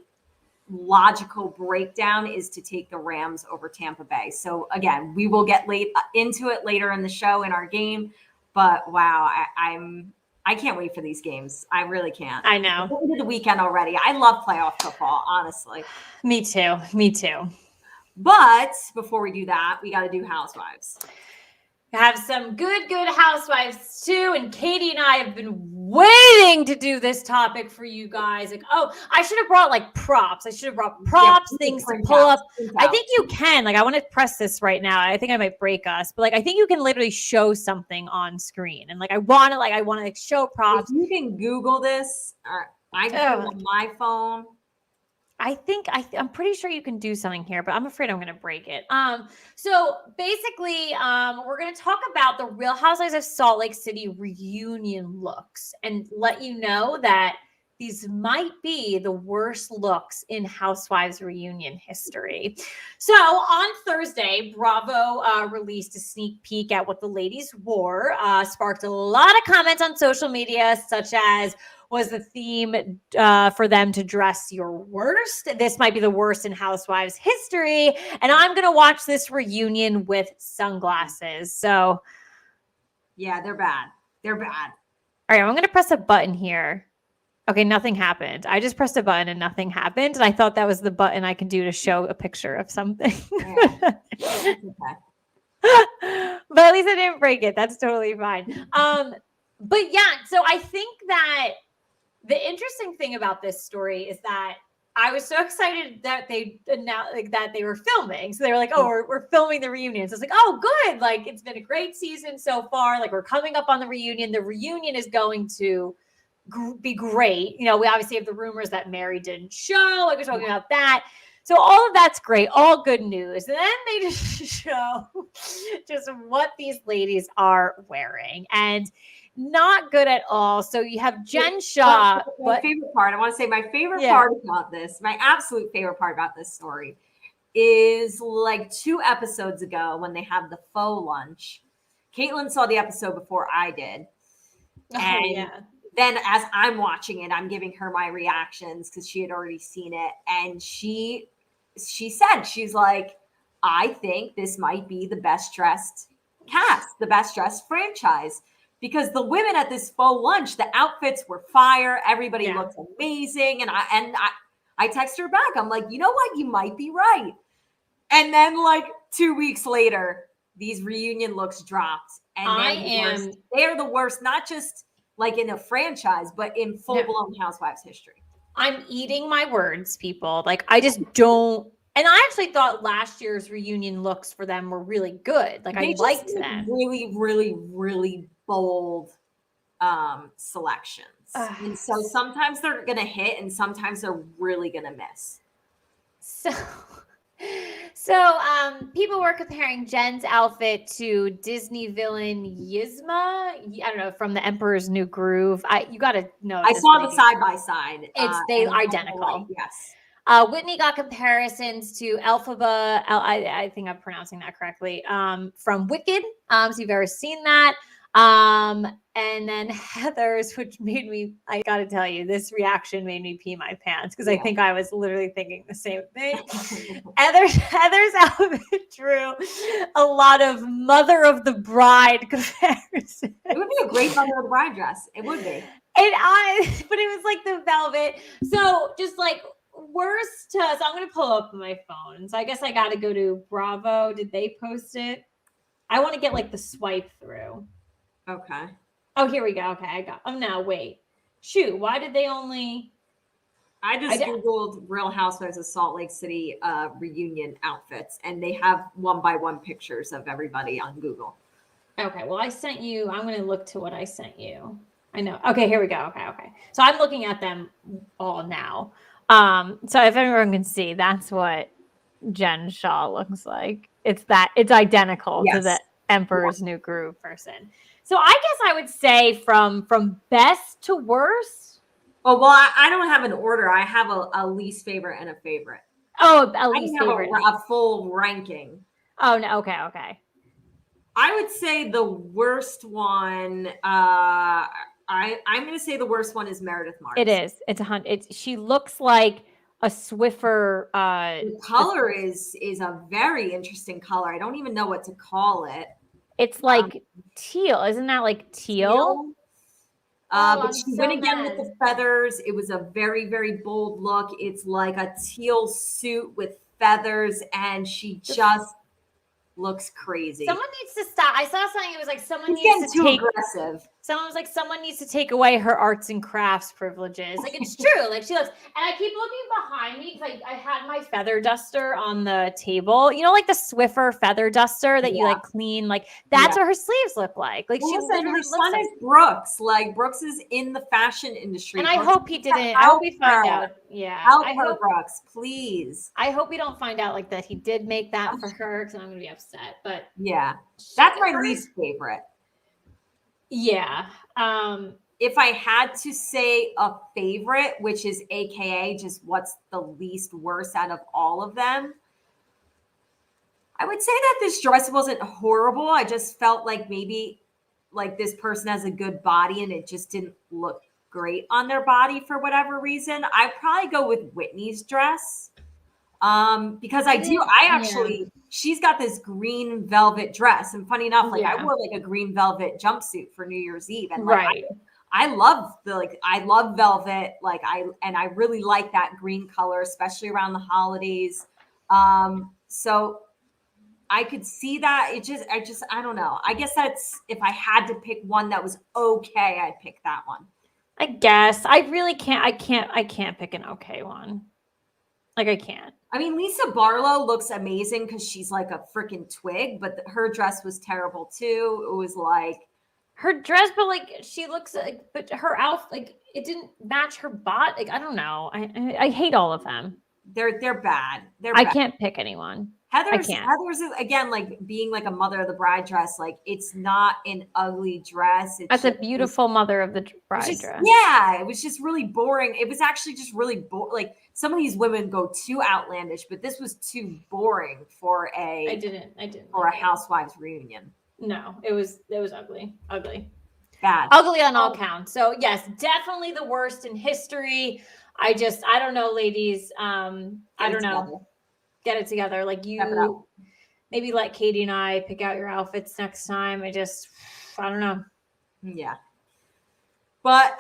logical breakdown is to take the Rams over Tampa Bay. So again, we will get into it later in the show in our game. But wow, I can't wait for these games. I really can't. I know. We're into the weekend already. I love playoff football, honestly. Me too. But before we do that, we got to do Housewives. Have some good Housewives too. And Katie and I have been waiting to do this topic for you guys. Like, oh, I should have brought like props. I should have brought props, things to pull up. I think you can. Like, I want to press this right now. I think I might break us, but like, I think you can literally show something on screen. And like, I want to show props. If you can Google this. I can do it on my phone. I'm pretty sure you can do something here, but I'm afraid I'm going to break it. So basically, we're going to talk about the Real Housewives of Salt Lake City reunion looks and let you know that these might be the worst looks in Housewives reunion history. So on Thursday, Bravo released a sneak peek at what the ladies wore, sparked a lot of comments on social media, such as, was the theme for them to dress your worst? This might be the worst in Housewives history. And I'm going to watch this reunion with sunglasses. So. Yeah, they're bad. All right, I'm going to press a button here. Okay, nothing happened. I just pressed a button and nothing happened. And I thought that was the button I can do to show a picture of something. Yeah. Okay. But at least I didn't break it. That's totally fine. But yeah, so I think that the interesting thing about this story is that I was so excited that they announced like that they were filming. So they were like, "Oh, we're filming the reunion." So it's like, "Oh, good! Like it's been a great season so far. Like we're coming up on the reunion. The reunion is going to be great." You know, we obviously have the rumors that Mary didn't show. Like we're talking about that. So all of that's great, all good news. And then they just show just what these ladies are wearing, and not good at all. So you have Jen Shaw. My favorite part, I want to say my favorite part about this, my absolute favorite part about this story is like 2 episodes ago when they have the faux lunch. Caitlin saw the episode before I did. And then as I'm watching it, I'm giving her my reactions because she had already seen it. And she said, she's like, I think this might be the best dressed cast, the best dressed franchise. Because the women at this faux lunch, the outfits were fire. Everybody looked amazing. And I text her back. I'm like, you know what? You might be right. And then like 2 weeks later, these reunion looks dropped. And they're the worst, not just like in a franchise, but in full-blown Housewives history. I'm eating my words, people. Like I just don't. And I actually thought last year's reunion looks for them were really good. Like I liked them. Really, really, really bold selections. And so sometimes they're going to hit and sometimes they're really going to miss. So people were comparing Jen's outfit to Disney villain Yzma. I don't know, from The Emperor's New Groove. You got to know. I saw the side by side. They identical. Yes. Whitney got comparisons to Elphaba. I think I'm pronouncing that correctly. From Wicked. So you've ever seen that. And then Heather's, which made me, I gotta tell you, this reaction made me pee my pants because I think I was literally thinking the same thing. Heather's outfit drew a lot of mother of the bride comparison. It would be a great mother of the bride dress. It would be. But it was like the velvet. So just like worst so I'm gonna pull up my phone. So I guess I gotta go to Bravo. Did they post it? I want to get like the swipe through. Okay. Oh, here we go. Okay, I got. Oh, no, wait. Shoot, why did they only? I just Googled Real Housewives of Salt Lake City reunion outfits, and they have 1-by-1 pictures of everybody on Google. Okay, well, I sent you. I'm going to look to what I sent you. I know. Okay, here we go. Okay. So I'm looking at them all now. So if everyone can see, that's what Jen Shaw looks like. It's identical to the Emperor's New Groove person. So I guess I would say from best to worst. Oh, well, I don't have an order. I have a least favorite and a favorite. Oh, a least favorite. A full ranking. Oh, no. Okay. I would say the worst one. I'm going to say the worst one is Meredith Marks. It is. It's a hunt. She looks like a Swiffer. The color is a very interesting color. I don't even know what to call it. It's like teal. Isn't that like teal? But she went again with the feathers. It was a very, very bold look. It's like a teal suit with feathers, and she just looks crazy. Someone needs to stop. I saw something. It was like someone needs to take aggressive. Someone was like, someone needs to take away her arts and crafts privileges. Like, it's true. Like, she looks, and I keep looking behind me because I had my feather duster on the table. You know, like the Swiffer feather duster that you like clean. Like, that's what her sleeves look like. Like, she literally her looks son like is Brooks. Like, Brooks is in the fashion industry. And I hope he didn't. I hope we find out. Yeah. Help her, Brooks, please. I hope we don't find out like that he did make that for her because I'm going to be upset. But yeah, that's my least favorite. Yeah. If I had to say a favorite, which is AKA just what's the least worst out of all of them, I would say that this dress wasn't horrible. I just felt like maybe like this person has a good body and it just didn't look great on their body for whatever reason. I'd probably go with Whitney's dress. Because she's got this green velvet dress. And funny enough, like I wore like a green velvet jumpsuit for New Year's Eve. And like, I love velvet. Like I really like that green color, especially around the holidays. So I could see that. I don't know. I guess that's, if I had to pick one that was okay, I'd pick that one. I guess I really can't. I can't pick an okay one. Like I can't. I mean, Lisa Barlow looks amazing because she's like a freaking twig, but her dress was terrible too. It was like her dress, but like she looks like, but her outfit, like it didn't match her bot. Like I don't know. I hate all of them. They're bad. I can't pick anyone. Heather's is, again, like being like a mother of the bride dress. Like it's not an ugly dress. That's a beautiful mother of the bride dress. Yeah, it was just really boring. It was actually just really boring. Like some of these women go too outlandish, but this was too boring for a. I didn't for a housewives reunion. No, it was ugly, bad, ugly on all counts. So yes, definitely the worst in history. I don't know, ladies. I don't know. Get it together. Like you maybe let Katie and I pick out your outfits next time. I don't know. Yeah. But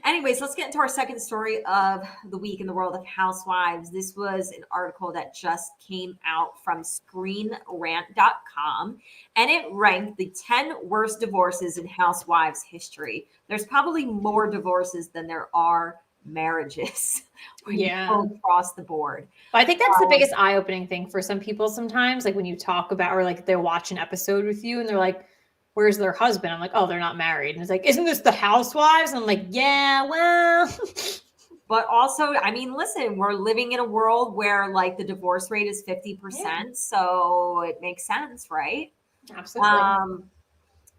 anyways, let's get into our second story of the week in the world of housewives. This was an article that just came out from screenrant.com, and it ranked the 10 worst divorces in housewives history. There's probably more divorces than there are marriages across the board. But I think that's the biggest eye-opening thing for some people sometimes, like when you talk about, or like they watch an episode with you and they're like, where's their husband? I'm like, oh, they're not married. And it's like, isn't this the housewives? And I'm like, yeah, well. But also, I mean, listen, we're living in a world where like the divorce rate is 50%. So it makes sense, right? Absolutely.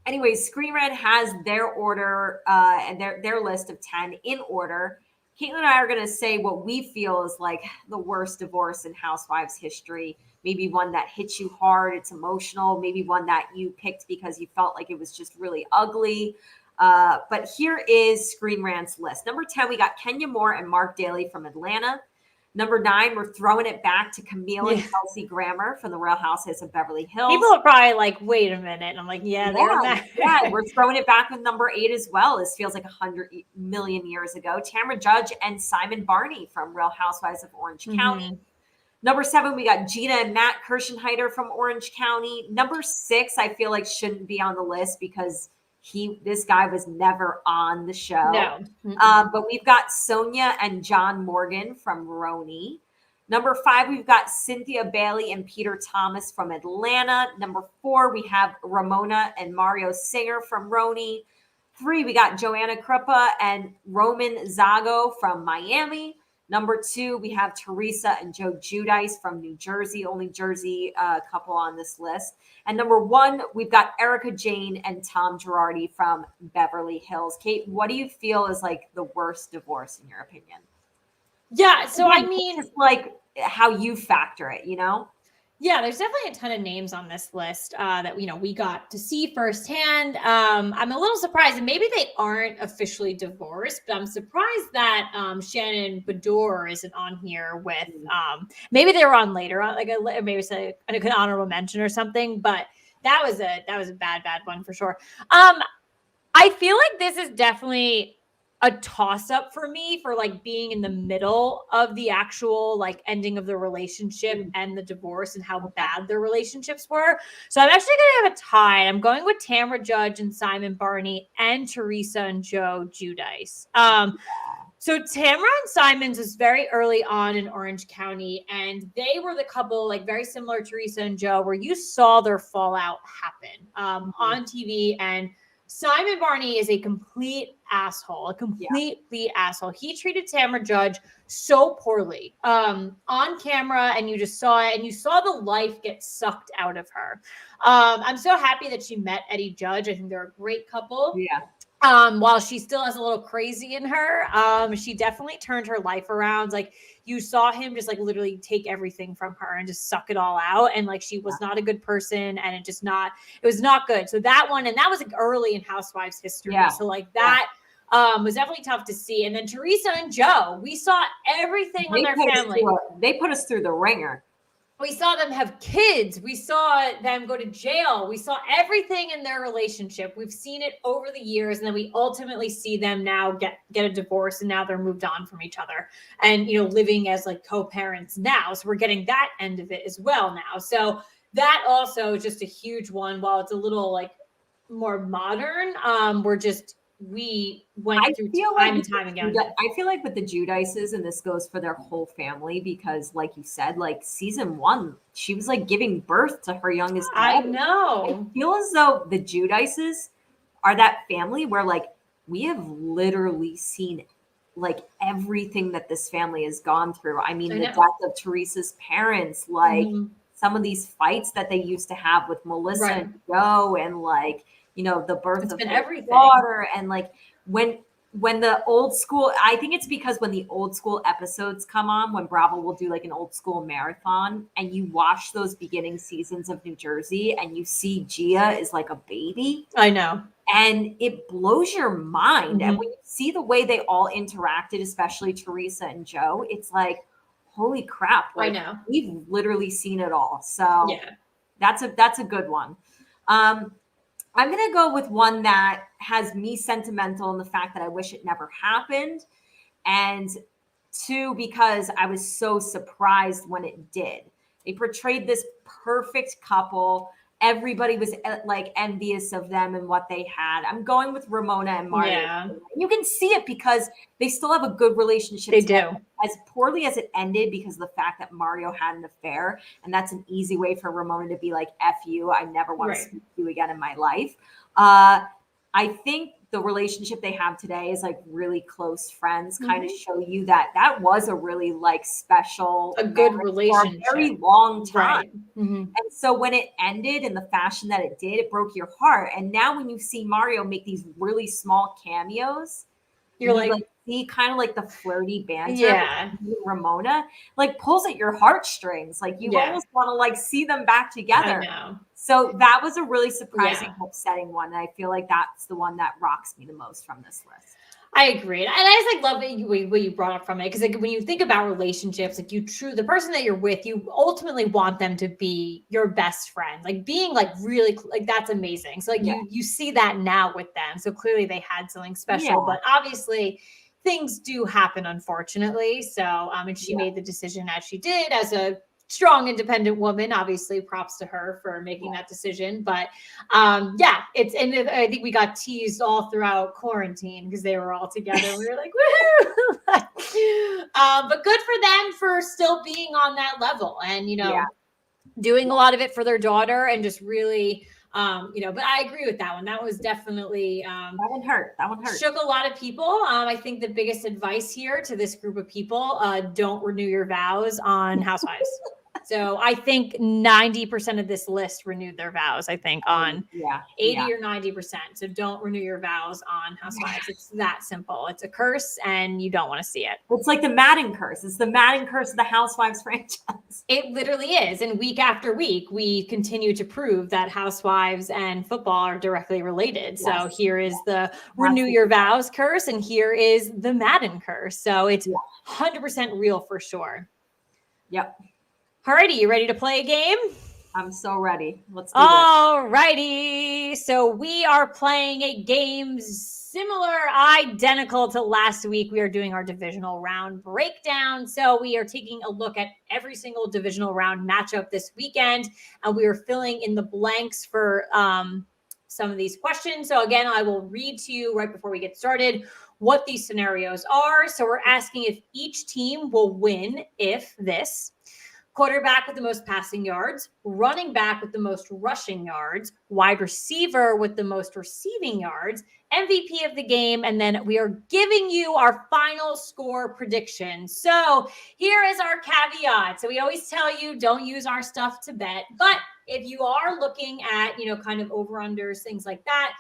Anyways, Screen Rant has their order and their list of 10 in order. Caitlin and I are going to say what we feel is like the worst divorce in housewives history. maybe one that hits you hard, it's emotional, maybe one that you picked because you felt like it was just really ugly. But here is Screen Rant's list. Number 10, we got Kenya Moore and Mark Daly from Atlanta. Number 9, we're throwing it back to Camille and Kelsey Grammer from the Real Housewives of Beverly Hills. People are probably like, wait a minute. And I'm like, they're back. Yeah, we're throwing it back with number 8 as well. This feels like 100 million years ago. Tamra Judge and Simon Barney from Real Housewives of Orange County. Number 7, we got Gina and Matt Kirschenheiter from Orange County. Number 6, I feel like shouldn't be on the list because this guy was never on the show. No. But we've got Sonia and John Morgan from Roni. Number 5, we've got Cynthia Bailey and Peter Thomas from Atlanta. Number 4, we have Ramona and Mario Singer from Roni. 3, we got Joanna Kruppa and Roman Zago from Miami. Number 2, we have Teresa and Joe Giudice from New Jersey, only Jersey couple on this list. And number 1, we've got Erica Jane and Tom Girardi from Beverly Hills. Kate, what do you feel is like the worst divorce in your opinion? Yeah, so I mean, it's like how you factor it, you know? Yeah, there's definitely a ton of names on this list that we got to see firsthand. I'm a little surprised, and maybe they aren't officially divorced, but I'm surprised that Shannon Beador isn't on here with. Maybe they were on later, maybe it's an honorable mention or something. But that was a bad one for sure. I feel like this is definitely a toss-up for me for like being in the middle of the actual like ending of the relationship and the divorce and how bad their relationships were. So I'm actually going to have a tie. I'm going with Tamra Judge and Simon Barney and Teresa and Joe Giudice. So Tamra and Simon's was very early on in Orange County, and they were the couple, like very similar to Teresa and Joe, where you saw their fallout happen on TV. And Simon Barney is a complete asshole, asshole. He treated Tamra Judge so poorly on camera, and you just saw it, and you saw the life get sucked out of her. I'm so happy that she met Eddie Judge. I think they're a great couple. Yeah. While she still has a little crazy in her, she definitely turned her life around. Like you saw him just like literally take everything from her and just suck it all out. And like, she was not a good person, and it was not good. So that one, and that was like early in Housewives history. Yeah. So like that was definitely tough to see. And then Teresa and Joe, we saw everything on their family. They put us through the ringer. We saw them have kids. We saw them go to jail. We saw everything in their relationship. We've seen it over the years. And then we ultimately see them now get a divorce, and now they're moved on from each other and, living as like co-parents now. So we're getting that end of it as well now. So that also is just a huge one. While it's a little like more modern, we went through time and time again. I feel like with the Giudices, and this goes for their whole family, because like you said, like season 1, she was like giving birth to her youngest daughter. I know. I feel as though the Giudices are that family where like we have literally seen like everything that this family has gone through. I mean, the death of Teresa's parents, like some of these fights that they used to have with Melissa and Joe, and like, the birth of their daughter, and like when the old school, I think it's because when the old school episodes come on, when Bravo will do like an old school marathon, and you watch those beginning seasons of New Jersey, and you see Gia is like a baby. I know. And it blows your mind. And when you see the way they all interacted, especially Teresa and Joe, it's like, holy crap. Like, I know. We've literally seen it all. So that's a good one. I'm going to go with one that has me sentimental in the fact that I wish it never happened. And 2, because I was so surprised when it did. They portrayed this perfect couple. Everybody was like envious of them and what they had. I'm going with Ramona and Mario. Yeah. You can see it because they still have a good relationship. They do. As poorly as it ended because of the fact that Mario had an affair. And that's an easy way for Ramona to be like, F you. I never want to speak to you again in my life. I think the relationship they have today is like really close friends, kind of show you that was a really like special, a good relationship for a very long time. And so when it ended in the fashion that it did, it broke your heart. And now when you see Mario make these really small cameos, You're you like see kind of like the flirty banter. yeah. Ramona like pulls at your heartstrings. Like you almost want to like see them back together. I know. So that was a really surprising, upsetting one. And I feel like that's the one that rocks me the most from this list. I agree. And I just like love what you brought up from it. Because like when you think about relationships, like the person that you're with, you ultimately want them to be your best friend. Like being like really like that's amazing. So like you see that now with them. So clearly they had something special, but obviously things do happen, unfortunately. So and she made the decision as she did as a strong, independent woman. Obviously, props to her for making that decision. But it's and I think we got teased all throughout quarantine because they were all together. We were like, woohoo! But good for them for still being on that level and doing a lot of it for their daughter and just really. But I agree with that one. That was definitely that one hurt. That one hurt. Shook a lot of people. I think the biggest advice here to this group of people: don't renew your vows on Housewives. So I think 90% of this list renewed their vows. I think on 80 or 90%. So don't renew your vows on Housewives. It's that simple. It's a curse, and you don't want to see it. It's like the Madden curse. It's the Madden curse of the Housewives franchise. It literally is. And week after week, we continue to prove that Housewives and football are directly related. Yes. So here is the renew your vows curse, and here is the Madden curse. So it's 100% real for sure. Yep. Alrighty, you ready to play a game? I'm so ready. Let's do this. Alrighty. So we are playing a game similar, identical to last week. We are doing our divisional round breakdown. So we are taking a look at every single divisional round matchup this weekend, and we are filling in the blanks for some of these questions. So again, I will read to you right before we get started what these scenarios are. So we're asking if each team will win if this: quarterback with the most passing yards, running back with the most rushing yards, wide receiver with the most receiving yards, MVP of the game, and then we are giving you our final score prediction. So here is our caveat. So we always tell you don't use our stuff to bet, but if you are looking at, kind of over-unders, things like that,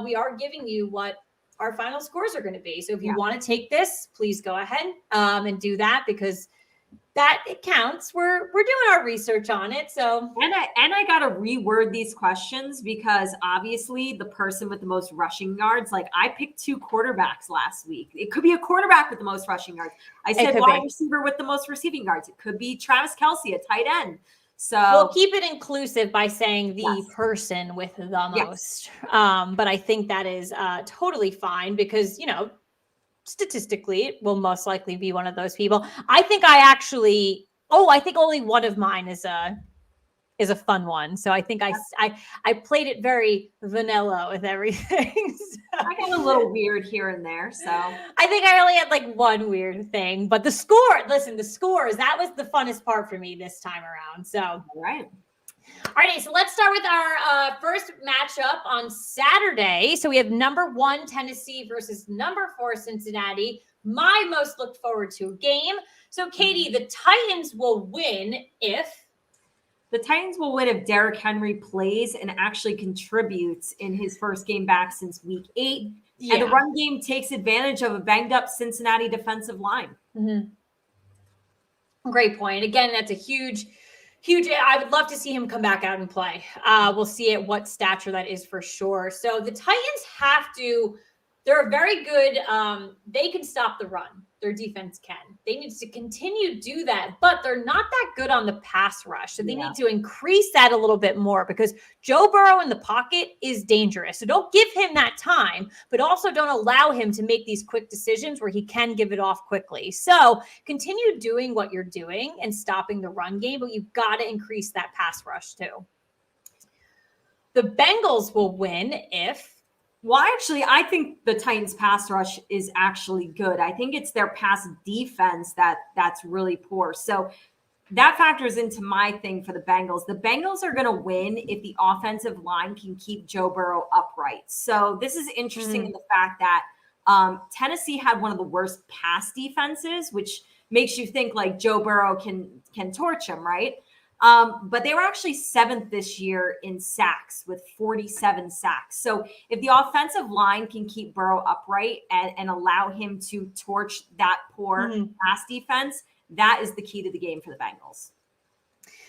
we are giving you what our final scores are going to be. So if you want to take this, please go ahead and do that, because that it counts. We're doing our research on it. So and I gotta reword these questions, because obviously the person with the most rushing yards, like I picked 2 quarterbacks last week. It could be a quarterback with the most rushing yards. I said wide receiver with the most receiving yards. It could be Travis Kelce, a tight end. So we'll keep it inclusive by saying the person with the most. But I think that is totally fine, because statistically, it will most likely be one of those people. I think I think only one of mine is a fun one. So I think I played it very vanilla with everything. So. I got a little weird here and there. So I think I only had like one weird thing, but the scores, that was the funnest part for me this time around. So, all right. Alrighty, so let's start with our first matchup on Saturday. So we have number 1 Tennessee versus number 4 Cincinnati. My most looked forward to game. So Katie, the Titans will win if Derrick Henry plays and actually contributes in his first game back since week 8. Yeah. And the run game takes advantage of a banged up Cincinnati defensive line. Mm-hmm. Great point. Again, that's a huge. I would love to see him come back out and play. We'll see at what stature that is for sure. So the Titans they're very good. They can stop the run. Their defense can. They need to continue to do that, but they're not that good on the pass rush. So they need to increase that a little bit more, because Joe Burrow in the pocket is dangerous. So don't give him that time, but also don't allow him to make these quick decisions where he can give it off quickly. So continue doing what you're doing and stopping the run game, but you've got to increase that pass rush too. The Bengals will win if... Well, actually, I think the Titans' pass rush is actually good. I think it's their pass defense that's really poor. So that factors into my thing for the Bengals. The Bengals are going to win if the offensive line can keep Joe Burrow upright. So this is interesting in the fact that Tennessee had one of the worst pass defenses, which makes you think like Joe Burrow can torch him, right? But they were actually 7th this year in sacks with 47 sacks. So if the offensive line can keep Burrow upright and allow him to torch that poor pass defense, that is the key to the game for the Bengals.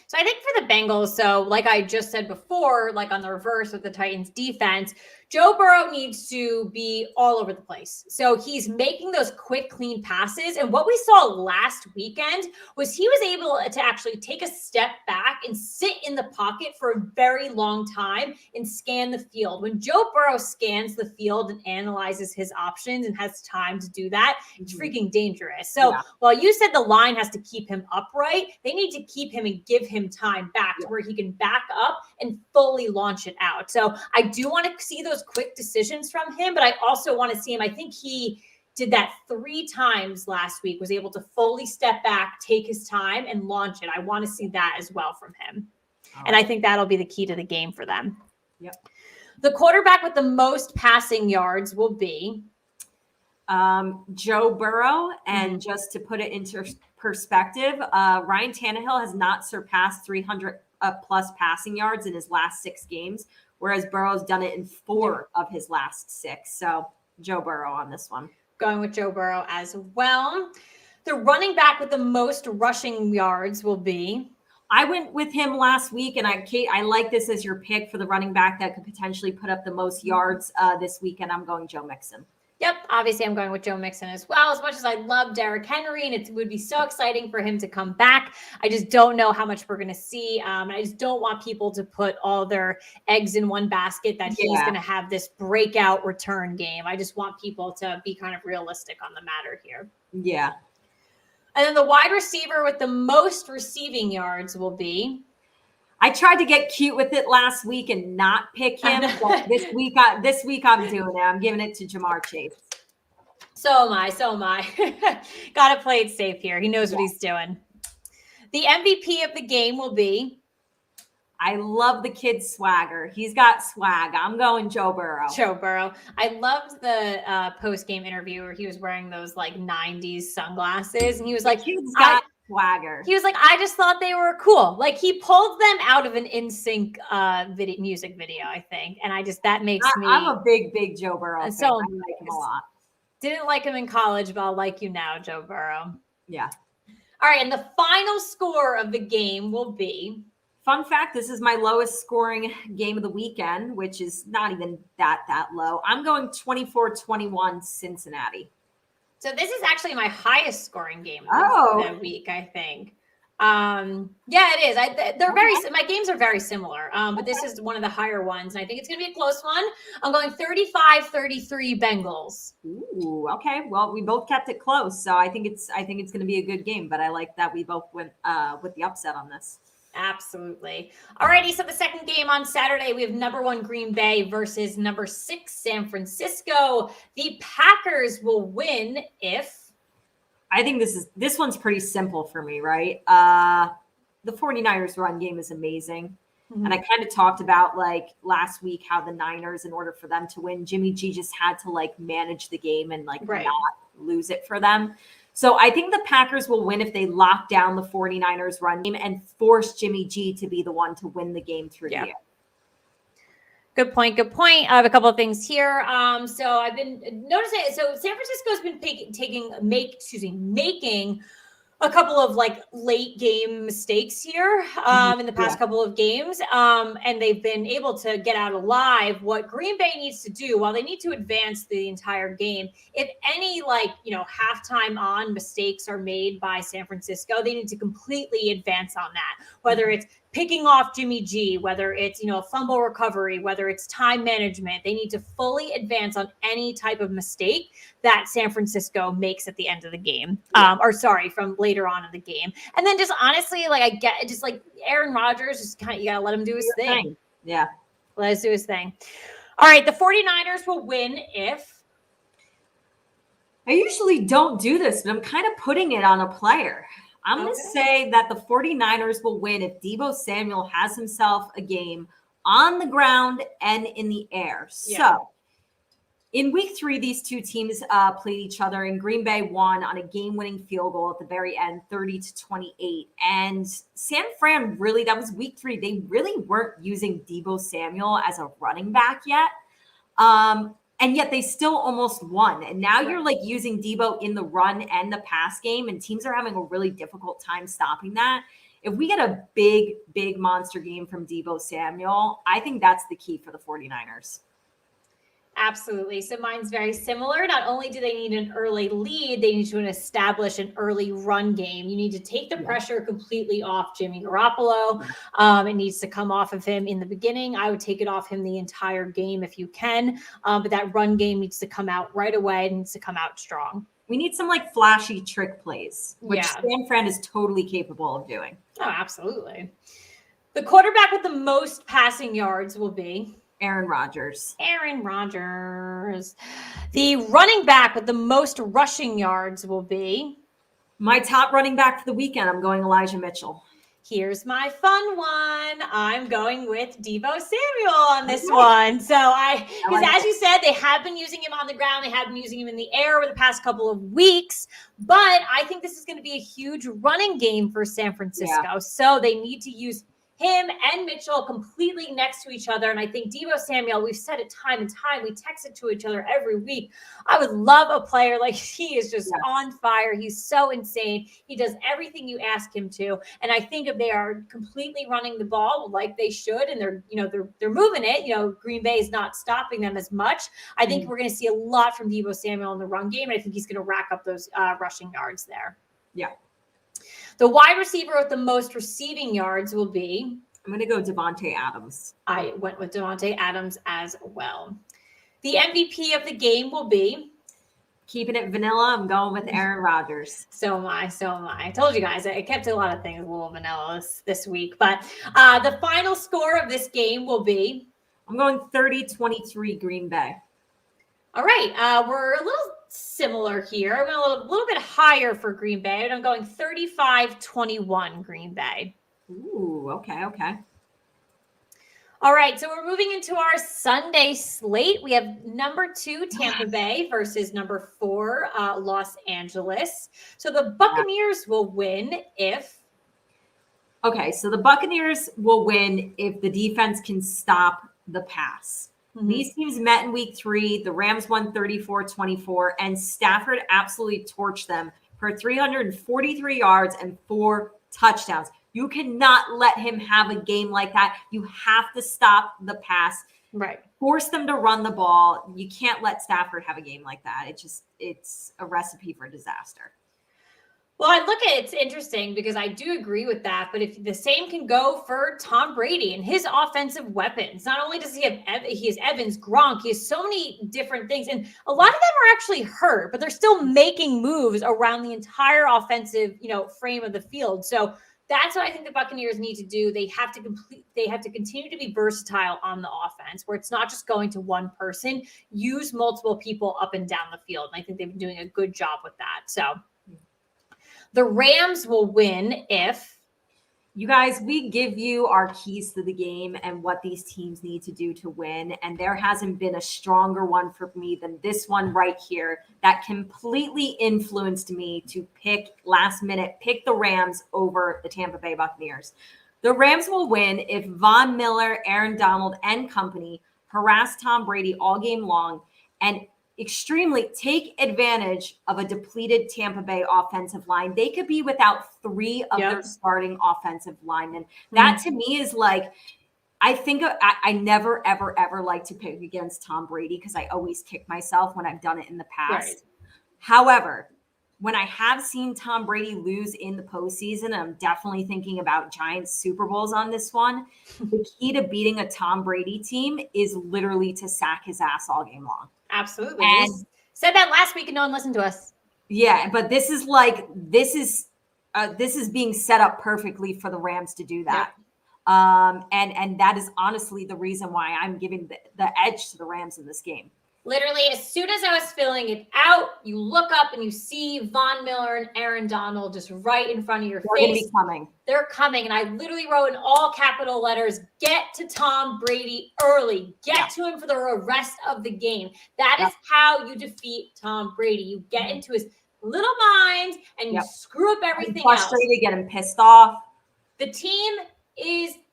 So I think for the Bengals, so like I just said before, like on the reverse with the Titans defense, Joe Burrow needs to be all over the place. So he's making those quick, clean passes. And what we saw last weekend was he was able to actually take a step back and sit in the pocket for a very long time and scan the field. When Joe Burrow scans the field and analyzes his options and has time to do that, it's freaking dangerous. So while you said the line has to keep him upright, they need to keep him and give him time back to where he can back up and fully launch it out. So I do want to see those quick decisions from him, but I also want to see him. I think he did that 3 times last week, was able to fully step back, take his time and launch it. I want to see that as well from him. And I think that'll be the key to the game for them. Yep. The quarterback with the most passing yards will be Joe Burrow. And just to put it into perspective, Ryan Tannehill has not surpassed 300 plus passing yards in his last 6 games, whereas Burrow's done it in 4 of his last 6. So Joe Burrow on this one. Going with Joe Burrow as well. The running back with the most rushing yards will be. I went with him last week, and I like this as your pick for the running back that could potentially put up the most yards this weekend. I'm going Joe Mixon. Yep, obviously I'm going with Joe Mixon as well. As much as I love Derrick Henry, and it would be so exciting for him to come back, I just don't know how much we're going to see. And I just don't want people to put all their eggs in one basket that he's going to have this breakout return game. I just want people to be kind of realistic on the matter here. Yeah. And then the wide receiver with the most receiving yards will be. I tried to get cute with it last week and not pick him. But this week I'm doing it. I'm giving it to Jamar Chase. So am I. Got to play it safe here. He knows what he's doing. The MVP of the game will be. I love the kid's swagger. He's got swag. I'm going Joe Burrow. Joe Burrow. I loved the post-game interview where he was wearing those like 90s sunglasses. And he was like, he's got swagger. He was like, I just thought they were cool. Like he pulled them out of an NSYNC music video, I think. And that makes me. I'm a big Joe Burrow fan. So I like him a lot. Didn't like him in college, but I'll like you now, Joe Burrow. Yeah. All right. And the final score of the game will be. Fun fact, this is my lowest scoring game of the weekend, which is not even that low. I'm going 24-21 Cincinnati. So this is actually my highest scoring game of the week, I think. Yeah, it is. My games are very similar, but this is one of the higher ones. And I think it's going to be a close one. I'm going 35-33 Bengals. Ooh, okay. Well, we both kept it close. So I think it's going to be a good game, but I like that we both went with the upset on this. Absolutely. Alrighty, so the second game on Saturday, we have number 1 Green Bay versus number 6 San Francisco. The Packers will win if. I think this one's pretty simple for me, right? The 49ers run game is amazing. Mm-hmm. And I kind of talked about like last week how the Niners, in order for them to win, Jimmy G just had to like manage the game and like not lose it for them. So I think the Packers will win if they lock down the 49ers run game and force Jimmy G to be the one to win the game through the air. Good point. I have a couple of things here. So I've been noticing. So San Francisco's been making a couple of like late game mistakes here in the past couple of games. And they've been able to get out alive. What Green Bay needs to do, while they need to advance the entire game, if any halftime on mistakes are made by San Francisco, they need to completely advance on that. Whether it's picking off Jimmy G, whether it's, a fumble recovery, whether it's time management, they need to fully advance on any type of mistake that San Francisco makes at the end of the game. From later on in the game. And then just honestly, Aaron Rodgers, just kind of, you got to let him do his thing. Yeah. Let us do his thing. All right. The 49ers will win if. I usually don't do this, but I'm kind of putting it on a player. I'm going to say that the 49ers will win if Deebo Samuel has himself a game on the ground and in the air. Yeah. So In week 3, these two teams played each other, and Green Bay won on a game-winning field goal at the very end, 30-28. And San Fran really, that was week 3. They really weren't using Deebo Samuel as a running back yet. And yet they still almost won. And now you're like using Deebo in the run and the pass game, and teams are having a really difficult time stopping that. If we get a big, big monster game from Deebo Samuel, I think that's the key for the 49ers. Absolutely. So mine's very similar. Not only do they need an early lead, they need to establish an early run game. You need to take the pressure completely off Jimmy Garoppolo. It needs to come off of him in the beginning. I would take it off him the entire game if you can. But that run game needs to come out right away. It needs to come out strong. We need some like flashy trick plays, which San Fran is totally capable of doing. Oh, absolutely. The quarterback with the most passing yards will be Aaron Rodgers. Aaron Rodgers. The running back with the most rushing yards will be my top running back for the weekend. I'm going Elijah Mitchell. Here's my fun one. I'm going with Deebo Samuel on this one. So because as you said, they have been using him on the ground. They have been using him in the air over the past couple of weeks. But I think this is going to be a huge running game for San Francisco. Yeah. So they need to use him and Mitchell completely next to each other. And I think Deebo Samuel, we've said it time and time. We text it to each other every week. I would love a player like he is just on fire. He's so insane. He does everything you ask him to. And I think if they are completely running the ball like they should, and they're moving it, Green Bay is not stopping them as much. I think we're going to see a lot from Deebo Samuel in the run game. And I think he's going to rack up those rushing yards there. Yeah. The wide receiver with the most receiving yards will be? I'm going to go Davante Adams. I went with Davante Adams as well. The MVP of the game will be? Keeping it vanilla, I'm going with Aaron Rodgers. So am I. I told you guys, I kept a lot of things a little vanilla this week. But the final score of this game will be? I'm going 30-23 Green Bay. All right. We're a little similar here. I'm a little bit higher for Green Bay, and I'm going 35-21 Green Bay. Ooh, okay. All right, so we're moving into our Sunday slate. We have number 2 Tampa Bay versus number 4 Los Angeles. So the Buccaneers will win if? Okay, so the Buccaneers will win if the defense can stop the pass. These teams met in week 3. The Rams won 34-24, and Stafford absolutely torched them for 343 yards and 4 touchdowns. You cannot let him have a game like that. You have to stop the pass. Right. Force them to run the ball. You can't let Stafford have a game like that. It's a recipe for disaster. Well, I look at it's interesting because I do agree with that. But if the same can go for Tom Brady and his offensive weapons, not only does he has Evans, Gronk, he has so many different things. And a lot of them are actually hurt, but they're still making moves around the entire offensive, frame of the field. So that's what I think the Buccaneers need to do. They have to continue to be versatile on the offense, where it's not just going to one person, use multiple people up and down the field. And I think they've been doing a good job with that. So the Rams will win if? You guys, we give you our keys to the game and what these teams need to do to win. And there hasn't been a stronger one for me than this one right here that completely influenced me to pick the Rams over the Tampa Bay Buccaneers. The Rams will win if Von Miller, Aaron Donald, and company harass Tom Brady all game long and extremely take advantage of a depleted Tampa Bay offensive line. They could be without 3 of their starting offensive linemen. That to me is like, I think I never, ever, ever like to pick against Tom Brady because I always kick myself when I've done it in the past. Right. However, when I have seen Tom Brady lose in the postseason, I'm definitely thinking about Giants Super Bowls on this one. The key to beating a Tom Brady team is literally to sack his ass all game long. Absolutely. And said that last week and no one listened to us. Yeah, but this is being set up perfectly for the Rams to do that. Yeah. And that is honestly the reason why I'm giving the edge to the Rams in this game. Literally, as soon as I was filling it out, you look up and you see Von Miller and Aaron Donald just right in front of your They're going to face. be coming. They're coming. And I literally wrote in all capital letters, get to Tom Brady early. Get to him for the rest of the game. That is how you defeat Tom Brady. You get into his little mind and you screw up everything else. Frustrated, get him pissed off. The team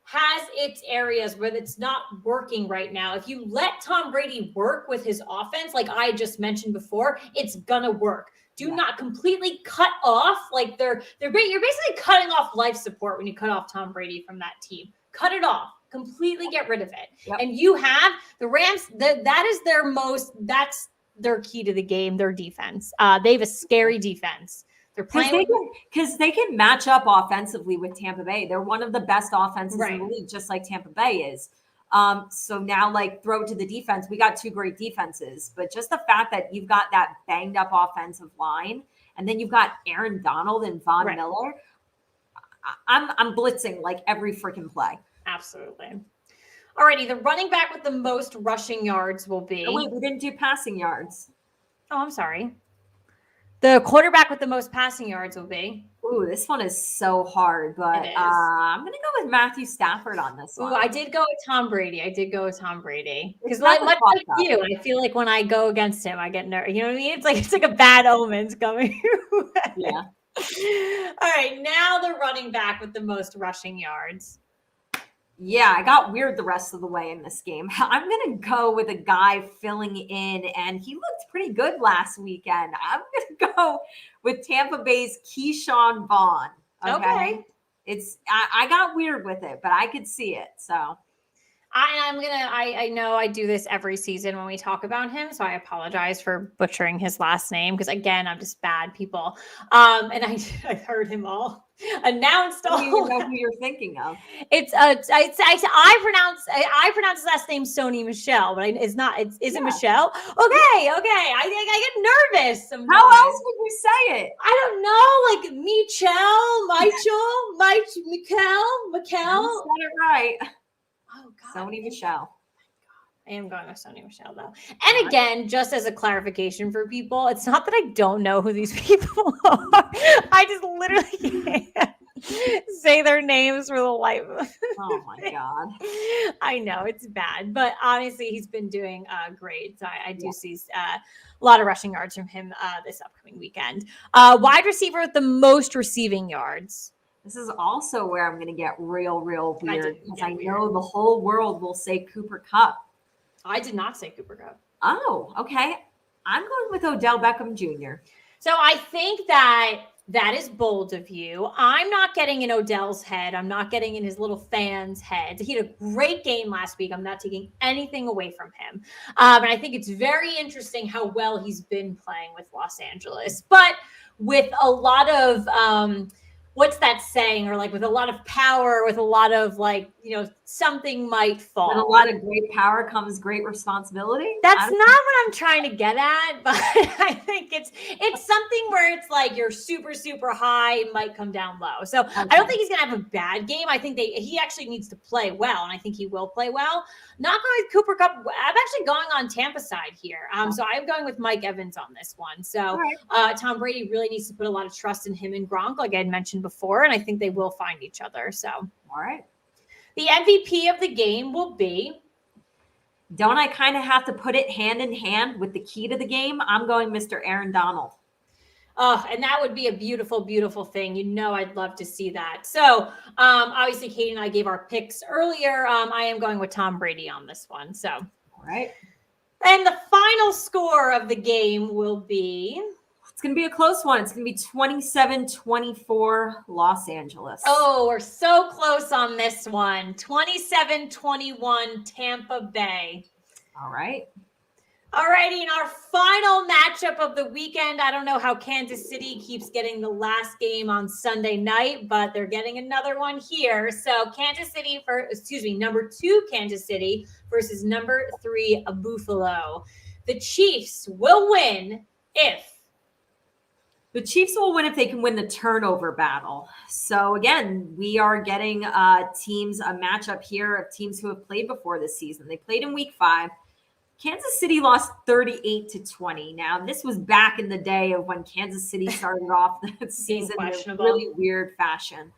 has its areas where it's not working right now. If you let Tom Brady work with his offense, like I just mentioned before, it's gonna work. Do not completely cut off, like you're basically cutting off life support when you cut off Tom Brady from that team. Cut it off. Completely get rid of it. And you have the Rams, that's their key to the game, their defense. They have a scary defense. They're playing because they can match up offensively with Tampa Bay. They're one of the best offenses in the league, just like Tampa Bay is. So now, like, throw it to the defense. We got two great defenses, but just the fact that you've got that banged up offensive line, and then you've got Aaron Donald and Von Miller. I'm blitzing like every freaking play. Absolutely. Alrighty, the running back with the most rushing yards will be. Oh, wait, we didn't do passing yards. Oh, I'm sorry. The quarterback with the most passing yards will be. Ooh, this one is so hard, but I'm going to go with Matthew Stafford on this one. Ooh, I did go with Tom Brady. Because much like you, I feel like when I go against him, I get nervous. You know what I mean? It's like a bad omens coming your way. Yeah. All right, now the running back with the most rushing yards. Yeah, I got weird the rest of the way in this game. I'm going to go with a guy filling in, and he looked pretty good last weekend. I'm going to go with Tampa Bay's Keyshawn Vaughn. Okay. I got weird with it, but I could see it. So I know I do this every season when we talk about him, so I apologize for butchering his last name because again, I'm just bad people. And I heard him all announced. I don't even know who you're thinking of. I pronounce his last name Sony Michelle, but it's not. Is it Michelle? Okay. I get nervous sometimes. How else would you say it? I don't know, like Mikel. You said it right. Oh God. Sony Michelle. I am going with Sony Michelle though. And again, just as a clarification for people, it's not that I don't know who these people are. I just literally can't say their names for the life of me. Oh my God. I know it's bad, but honestly, he's been doing great. So I do see a lot of rushing yards from him this upcoming weekend. Wide receiver with the most receiving yards. This is also where I'm going to get real weird because I know the whole world will say Cooper Kupp. I did not say Cooper Kupp. Oh, okay. I'm going with Odell Beckham Jr. So I think that is bold of you. I'm not getting in Odell's head. I'm not getting in his little fans' head. He had a great game last week. I'm not taking anything away from him. And I think it's very interesting how well he's been playing with Los Angeles. But with a lot of what's that saying? Or like with a lot of power, with a lot of like, something might fall. With a lot of great power comes great responsibility. That's not what I'm trying to get at, but I think it's something where it's like you're super, super high, it might come down low. So I don't think he's going to have a bad game. I think he actually needs to play well, and I think he will play well. Not going with Cooper Kupp. I'm actually going on Tampa side here. So I'm going with Mike Evans on this one. So Tom Brady really needs to put a lot of trust in him and Gronk, like I had mentioned before, and I think they will find each other. So, all right. The MVP of the game will be. Don't I kind of have to put it hand in hand with the key to the game? I'm going Mr. Aaron Donald. Oh, and that would be a beautiful, beautiful thing. I'd love to see that. So obviously, Katie and I gave our picks earlier. I am going with Tom Brady on this one. So, all right. And the final score of the game will be. It's going to be a close one. It's going to be 27-24 Los Angeles. Oh, we're so close on this one. 27-21 Tampa Bay. All right. All righty. And our final matchup of the weekend. I don't know how Kansas City keeps getting the last game on Sunday night, but they're getting another one here. So number 2 Kansas City versus number 3 Buffalo. The Chiefs will win if. The Chiefs will win if they can win the turnover battle. So again, we are getting a matchup here of teams who have played before this season. They played in week 5. Kansas City lost 38-20. Now, this was back in the day of when Kansas City started off that season in a really weird fashion.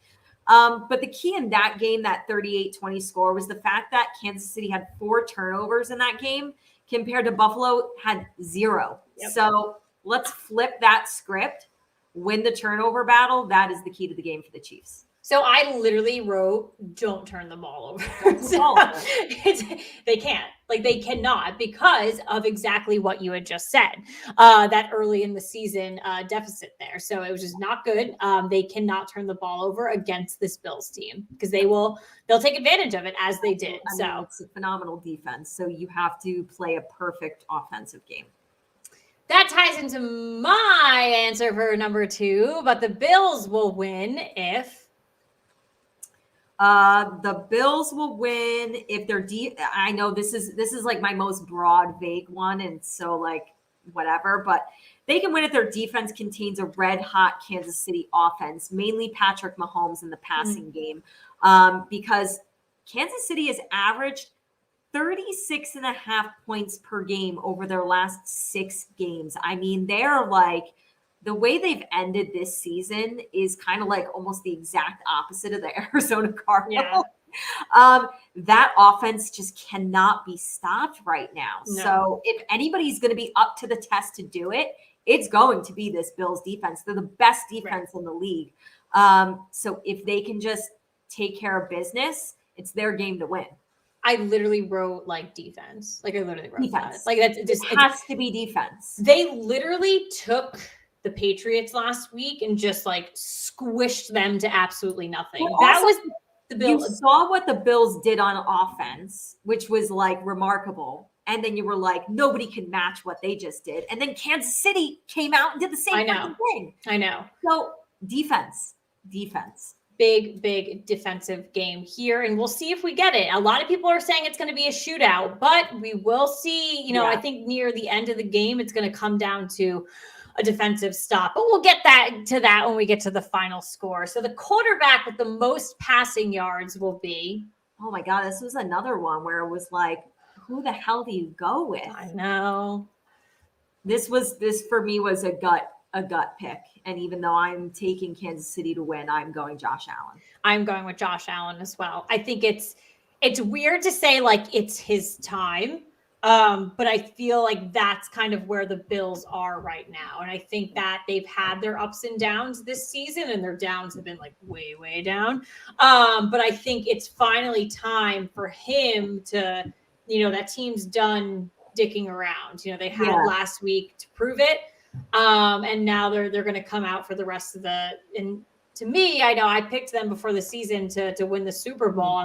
But the key in that game, that 38-20 score, was the fact that Kansas City had 4 turnovers in that game compared to Buffalo had 0. Yep. So let's flip that script, win the turnover battle. That is the key to the game for the Chiefs. So I literally wrote, don't turn the ball over. They can't. Like, they cannot, because of exactly what you had just said, that early in the season deficit there. So it was just not good. They cannot turn the ball over against this Bills team, because they'll take advantage of it, as they did. I mean, it's a phenomenal defense. So you have to play a perfect offensive game. That ties into my answer for number 2, but the Bills will win if... the Bills will win if they're I know this is like my most broad, vague one, and so like whatever, but they can win if their defense contains a red hot Kansas City offense, mainly Patrick Mahomes in the passing game, because Kansas City has averaged 36.5 points per game over their last 6 games. I mean, they're like, the way they've ended this season is kind of like almost the exact opposite of the Arizona Cardinals. Yeah. That offense just cannot be stopped right now. No. So if anybody's going to be up to the test to do it, it's going to be this Bills defense. They're the best defense in the league. So if they can just take care of business, it's their game to win. I literally wrote like defense. Like I literally wrote defense. That. Like that's just it has to be defense. They literally took the Patriots last week and just like squished them to absolutely nothing. Well, that was the Bills. You saw what the Bills did on offense, which was like remarkable. And then you were like, nobody can match what they just did. And then Kansas City came out and did the same thing. I know. So defense. Big defensive game here, and we'll see if we get it. A lot of people are saying it's going to be a shootout, but we will see. You know, I think near the end of the game, it's going to come down to a defensive stop, but we'll get to that when we get to the final score. So the quarterback with the most passing yards will be. Oh my God, this was another one where it was like, who the hell do you go with? I know. This for me was a gut pick. And even though I'm taking Kansas City to win, I'm going Josh Allen. I'm going with Josh Allen as well. I think it's weird to say like it's his time. But I feel like that's kind of where the Bills are right now. And I think that they've had their ups and downs this season, and their downs have been like way, way down. But I think it's finally time for him to, that team's done dicking around. They had last week to prove it. And now they're going to come out for the rest of and to me, I know I picked them before the season to win the Super Bowl.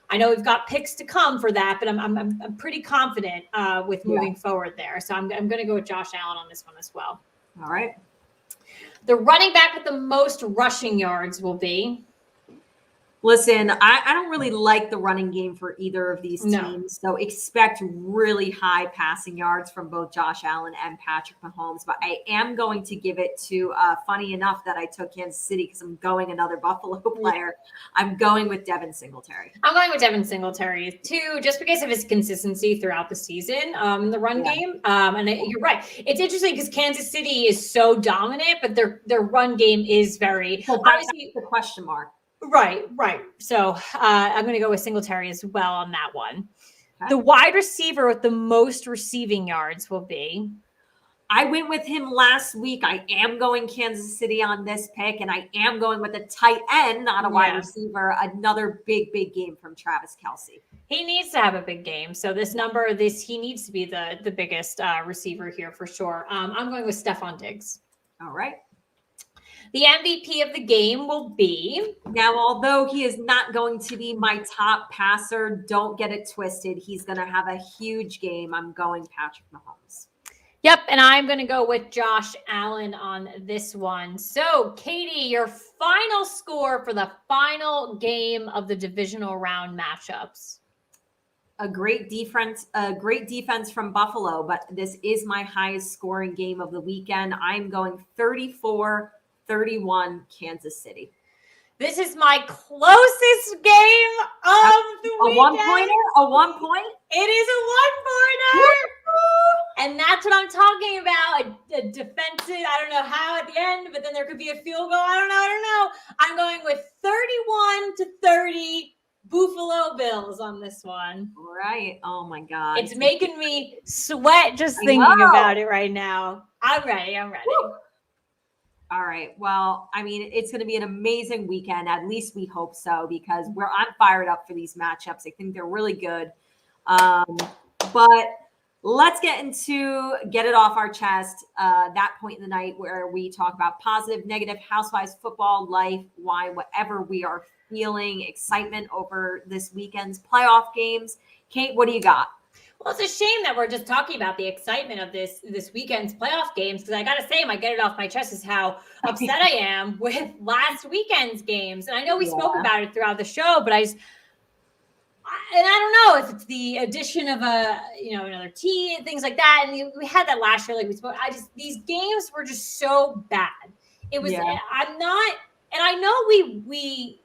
I know we've got picks to come for that, but I'm pretty confident with moving forward there. So I'm going to go with Josh Allen on this one as well. All right. The running back with the most rushing yards will be. Listen, I don't really like the running game for either of these teams. So expect really high passing yards from both Josh Allen and Patrick Mahomes. But I am going to give it to, funny enough that I took Kansas City because I'm going another Buffalo player. I'm going with Devin Singletary. I'm going with Devin Singletary too, just because of his consistency throughout the season in the run game. And you're right. It's interesting because Kansas City is so dominant, but their run game is very obviously the question mark. Right. So I'm going to go with Singletary as well on that one. Okay. The wide receiver with the most receiving yards will be. I went with him last week. I am going Kansas City on this pick, and I am going with a tight end, not a wide receiver. Another big game from Travis Kelce. He needs to have a big game. So he needs to be the biggest receiver here for sure. I'm going with Stephon Diggs. All right. The MVP of the game will be. Now, although he is not going to be my top passer, don't get it twisted. He's going to have a huge game. I'm going Patrick Mahomes. Yep, and I'm going to go with Josh Allen on this one. So, Katie, your final score for the final game of the divisional round matchups. A great defense from Buffalo, but this is my highest scoring game of the weekend. I'm going 34-31 Kansas City. This is my closest game of the weekend. A 1 point? It is a 1-pointer. And that's what I'm talking about. A defensive, I don't know how at the end, but then there could be a field goal. I don't know. I'm going with 31-30 Buffalo Bills on this one. Right. Oh my God. It's making me sweat just thinking about it right now. I'm ready. Woo. All right. Well, I mean, it's going to be an amazing weekend. At least we hope so, because I'm fired up for these matchups. I think they're really good. But let's get it off our chest. That point in the night where we talk about positive, negative, Housewives, football, life, why, whatever we are feeling, excitement over this weekend's playoff games. Kate, what do you got? Well, it's a shame that we're just talking about the excitement of this weekend's playoff games, because I got to say, my get it off my chest is how upset I am with last weekend's games. And I know we spoke about it throughout the show, but I don't know if it's the addition of another team and things like that. And we had that last year, like we spoke. These games were just so bad. It was. I'm not, and I know we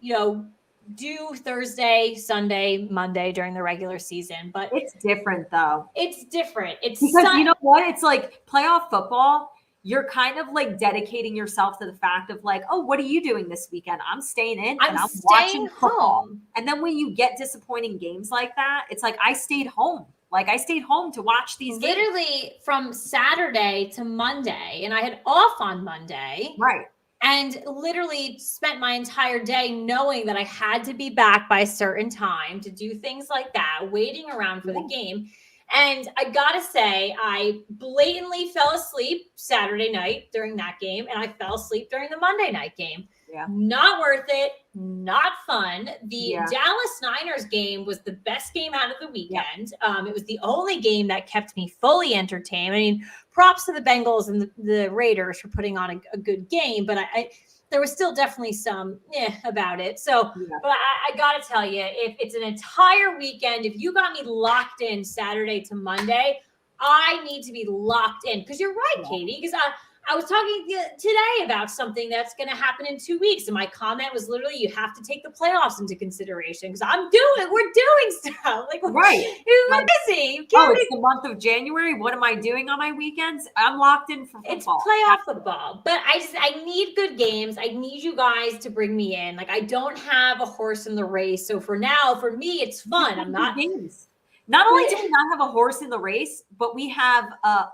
do Thursday, Sunday, Monday during the regular season, but it's different though. It's different. It's because you know what? It's like playoff football. You're kind of like dedicating yourself to the fact of like, oh, what are you doing this weekend? I'm staying in and I'm watching football. And then when you get disappointing games like that, it's like I stayed home. Like I stayed home to watch these games. Literally from Saturday to Monday, and I had off on Monday. Right. And literally spent my entire day knowing that I had to be back by a certain time to do things like that, waiting around for the game. And I got to say, I blatantly fell asleep Saturday night during that game, and I fell asleep during the Monday night game. Yeah. Not worth it. Not fun. The Dallas Niners game was the best game out of the weekend. Yeah. It was the only game that kept me fully entertained. I mean, props to the Bengals and the Raiders for putting on a good game, but there was still definitely some about it. So, but I got to tell you, if it's an entire weekend, if you got me locked in Saturday to Monday, I need to be locked in. Because you're right, Katie, because I was talking today about something that's going to happen in 2 weeks. And my comment was literally, you have to take the playoffs into consideration, because we're doing stuff. Like, right. We're busy. It's the month of January. What am I doing on my weekends? I'm locked in for football. It's playoff football. But I need good games. I need you guys to bring me in. Like, I don't have a horse in the race. So for now, for me, it's fun. I'm not games. Not only do we not have a horse in the race, but we have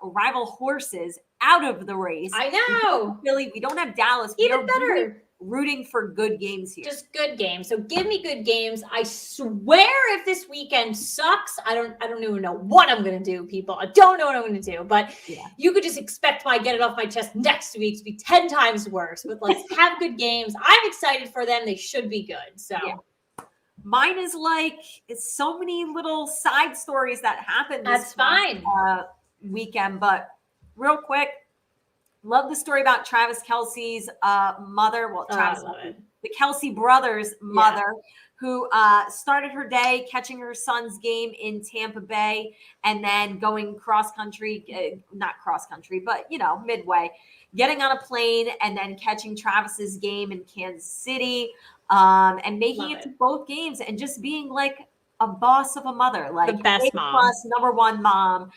rival horses out of the race. I know. Philly, we don't have Dallas. Even better. Rooting for good games here. Just good games. So give me good games. I swear, if this weekend sucks, I don't even know what I'm going to do, people. I don't know what I'm going to do. But you could just expect my get it off my chest next week to be 10 times worse. But let's have good games. I'm excited for them. They should be good. So. Yeah. Mine is like, it's so many little side stories that happened this weekend. But real quick, love the story about Travis Kelce's mother. Well, the Kelce brothers' mother, who started her day catching her son's game in Tampa Bay and then going not cross country, but, midway, getting on a plane and then catching Travis's game in Kansas City. And making it to both games and just being like a boss of a mother, like the best mom, number one mom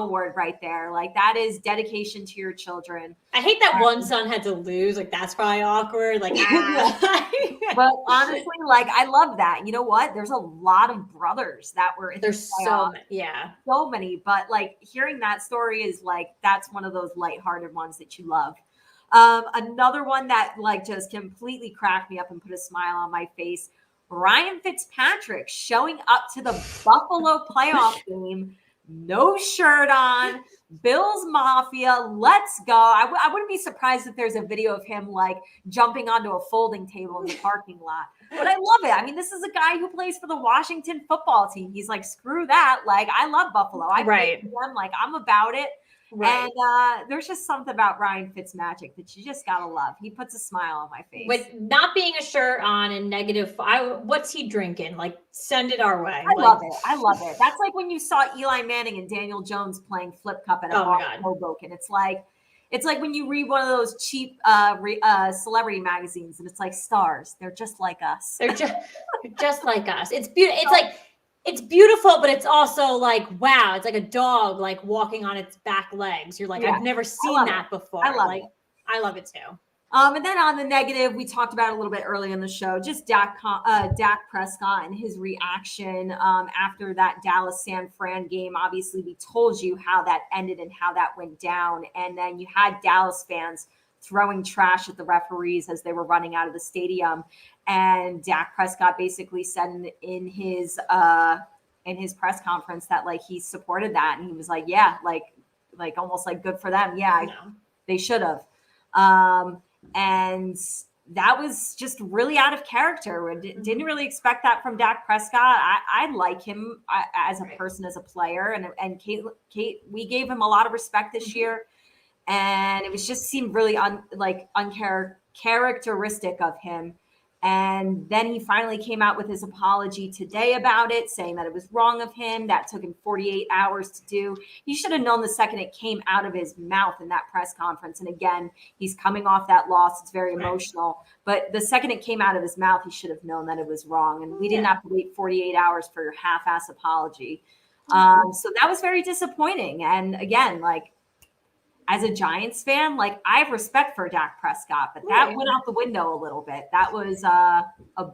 award right there. Like that is dedication to your children. I hate that one son had to lose. Like that's probably awkward. Like, but honestly, like I love that. You know what? There's a lot of brothers that were in there's so many. But like hearing that story is like that's one of those lighthearted ones that you love. Another one that like just completely cracked me up and put a smile on my face. Ryan Fitzpatrick showing up to the Buffalo playoff game, no shirt on, Bills Mafia, let's go. I wouldn't be surprised if there's a video of him like jumping onto a folding table in the parking lot. But I love it. I mean, this is a guy who plays for the Washington football team. He's like, screw that. Like, I love Buffalo. I play for them. Like, I'm about it. Right. And there's just something about Ryan Fitzmagic that you just gotta love. He puts a smile on my face. With not being a shirt on and negative, what's he drinking? Like, send it our way. I love it. That's like when you saw Eli Manning and Daniel Jones playing flip cup at a bar in Hoboken. It's like, It's like when you read one of those cheap celebrity magazines and it's like stars. They're just like us. They're just like us. It's beautiful. It's like, it's beautiful, but it's also like, wow, it's like a dog like walking on its back legs. You're like, I've never seen that before. I love it. I love it too. And then on the negative, we talked about it a little bit early in the show, just Dak Prescott and his reaction after that Dallas San Fran game. Obviously, we told you how that ended and how that went down. And then you had Dallas fans throwing trash at the referees as they were running out of the stadium. And Dak Prescott basically said in his press conference that like he supported that. And he was like, yeah, like almost like good for them. Yeah, they should have. And that was just really out of character. Didn't really expect that from Dak Prescott. I like him as a person, as a player. And Kate, we gave him a lot of respect this year. And it was just seemed really uncharacteristic of him. And then he finally came out with his apology today about it, saying that it was wrong of him. That took him 48 hours to do. He should have known the second it came out of his mouth in that press conference. And again, he's coming off that loss. It's very emotional. But the second it came out of his mouth, he should have known that it was wrong. And we didn't have to wait 48 hours for your half-ass apology. So that was very disappointing. And again, like, as a Giants fan, like I have respect for Dak Prescott, but that went out the window a little bit. That was a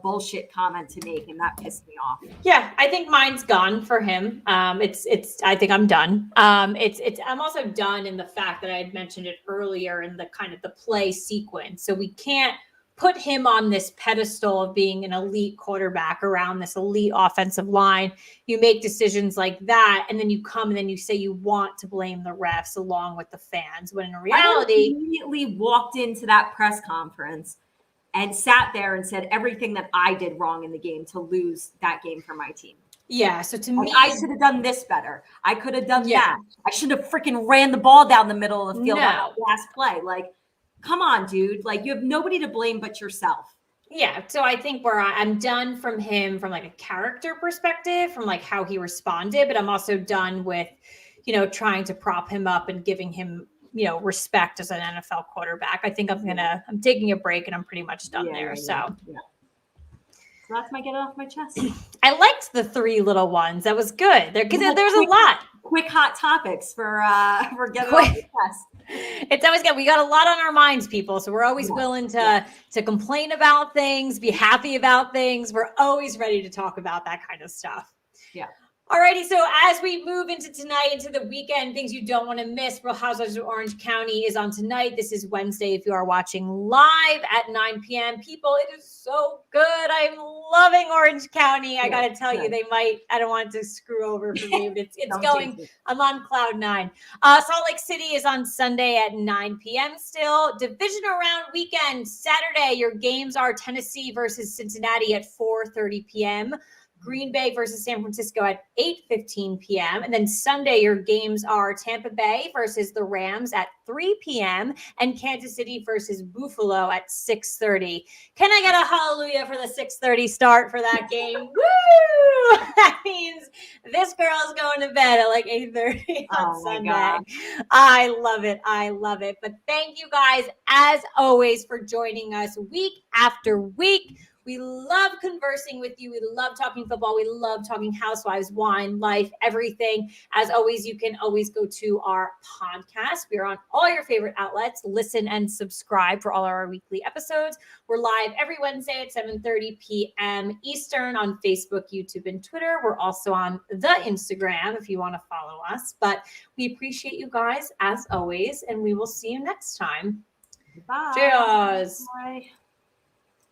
bullshit comment to make, and that pissed me off. Yeah, I think mine's gone for him. It's. I think I'm done. I'm also done in the fact that I had mentioned it earlier in the kind of the play sequence. So we can't put him on this pedestal of being an elite quarterback around this elite offensive line. You make decisions like that, and then you come and then you say you want to blame the refs along with the fans, when in reality, I immediately walked into that press conference and sat there and said everything that I did wrong in the game to lose that game for my team. Yeah, so to me, I should have done this better. I could have done that. I should have freaking ran the ball down the middle of the field on the last play. Like, come on, dude. Like, you have nobody to blame but yourself. Yeah. So I think I'm done from him from like a character perspective, from like how he responded, but I'm also done with, trying to prop him up and giving him, respect as an NFL quarterback. I think I'm taking a break and I'm pretty much done there. So that's my get it off my chest. I liked the 3 little ones. That was good. There's a lot. Quick hot topics for getting off the chest. It's always good. We got a lot on our minds, people. So we're always willing to complain about things, be happy about things. We're always ready to talk about that kind of stuff. Yeah. Alrighty, so as we move into tonight, into the weekend, things you don't want to miss. Real Housewives of Orange County is on tonight. This is Wednesday if you are watching live at 9 p.m. People, it is so good. I'm loving Orange County. I got to tell you, I don't want it to screw over for me, but it's going. I'm on cloud 9. Salt Lake City is on Sunday at 9 p.m. still. Divisional Round weekend, Saturday. Your games are Tennessee versus Cincinnati at 4:30 p.m. Green Bay versus San Francisco at 8:15 p.m. And then Sunday, your games are Tampa Bay versus the Rams at 3 p.m. and Kansas City versus Buffalo at 6:30. Can I get a hallelujah for the 6:30 start for that game? Woo! That means this girl's going to bed at like 8:30 on Sunday. God. I love it. I love it. But thank you guys, as always, for joining us week after week. We love conversing with you. We love talking football. We love talking housewives, wine, life, everything. As always, you can always go to our podcast. We are on all your favorite outlets. Listen and subscribe for all our weekly episodes. We're live every Wednesday at 7:30 p.m. Eastern on Facebook, YouTube, and Twitter. We're also on the Instagram if you want to follow us. But we appreciate you guys, as always, and we will see you next time. Bye. Cheers. Bye.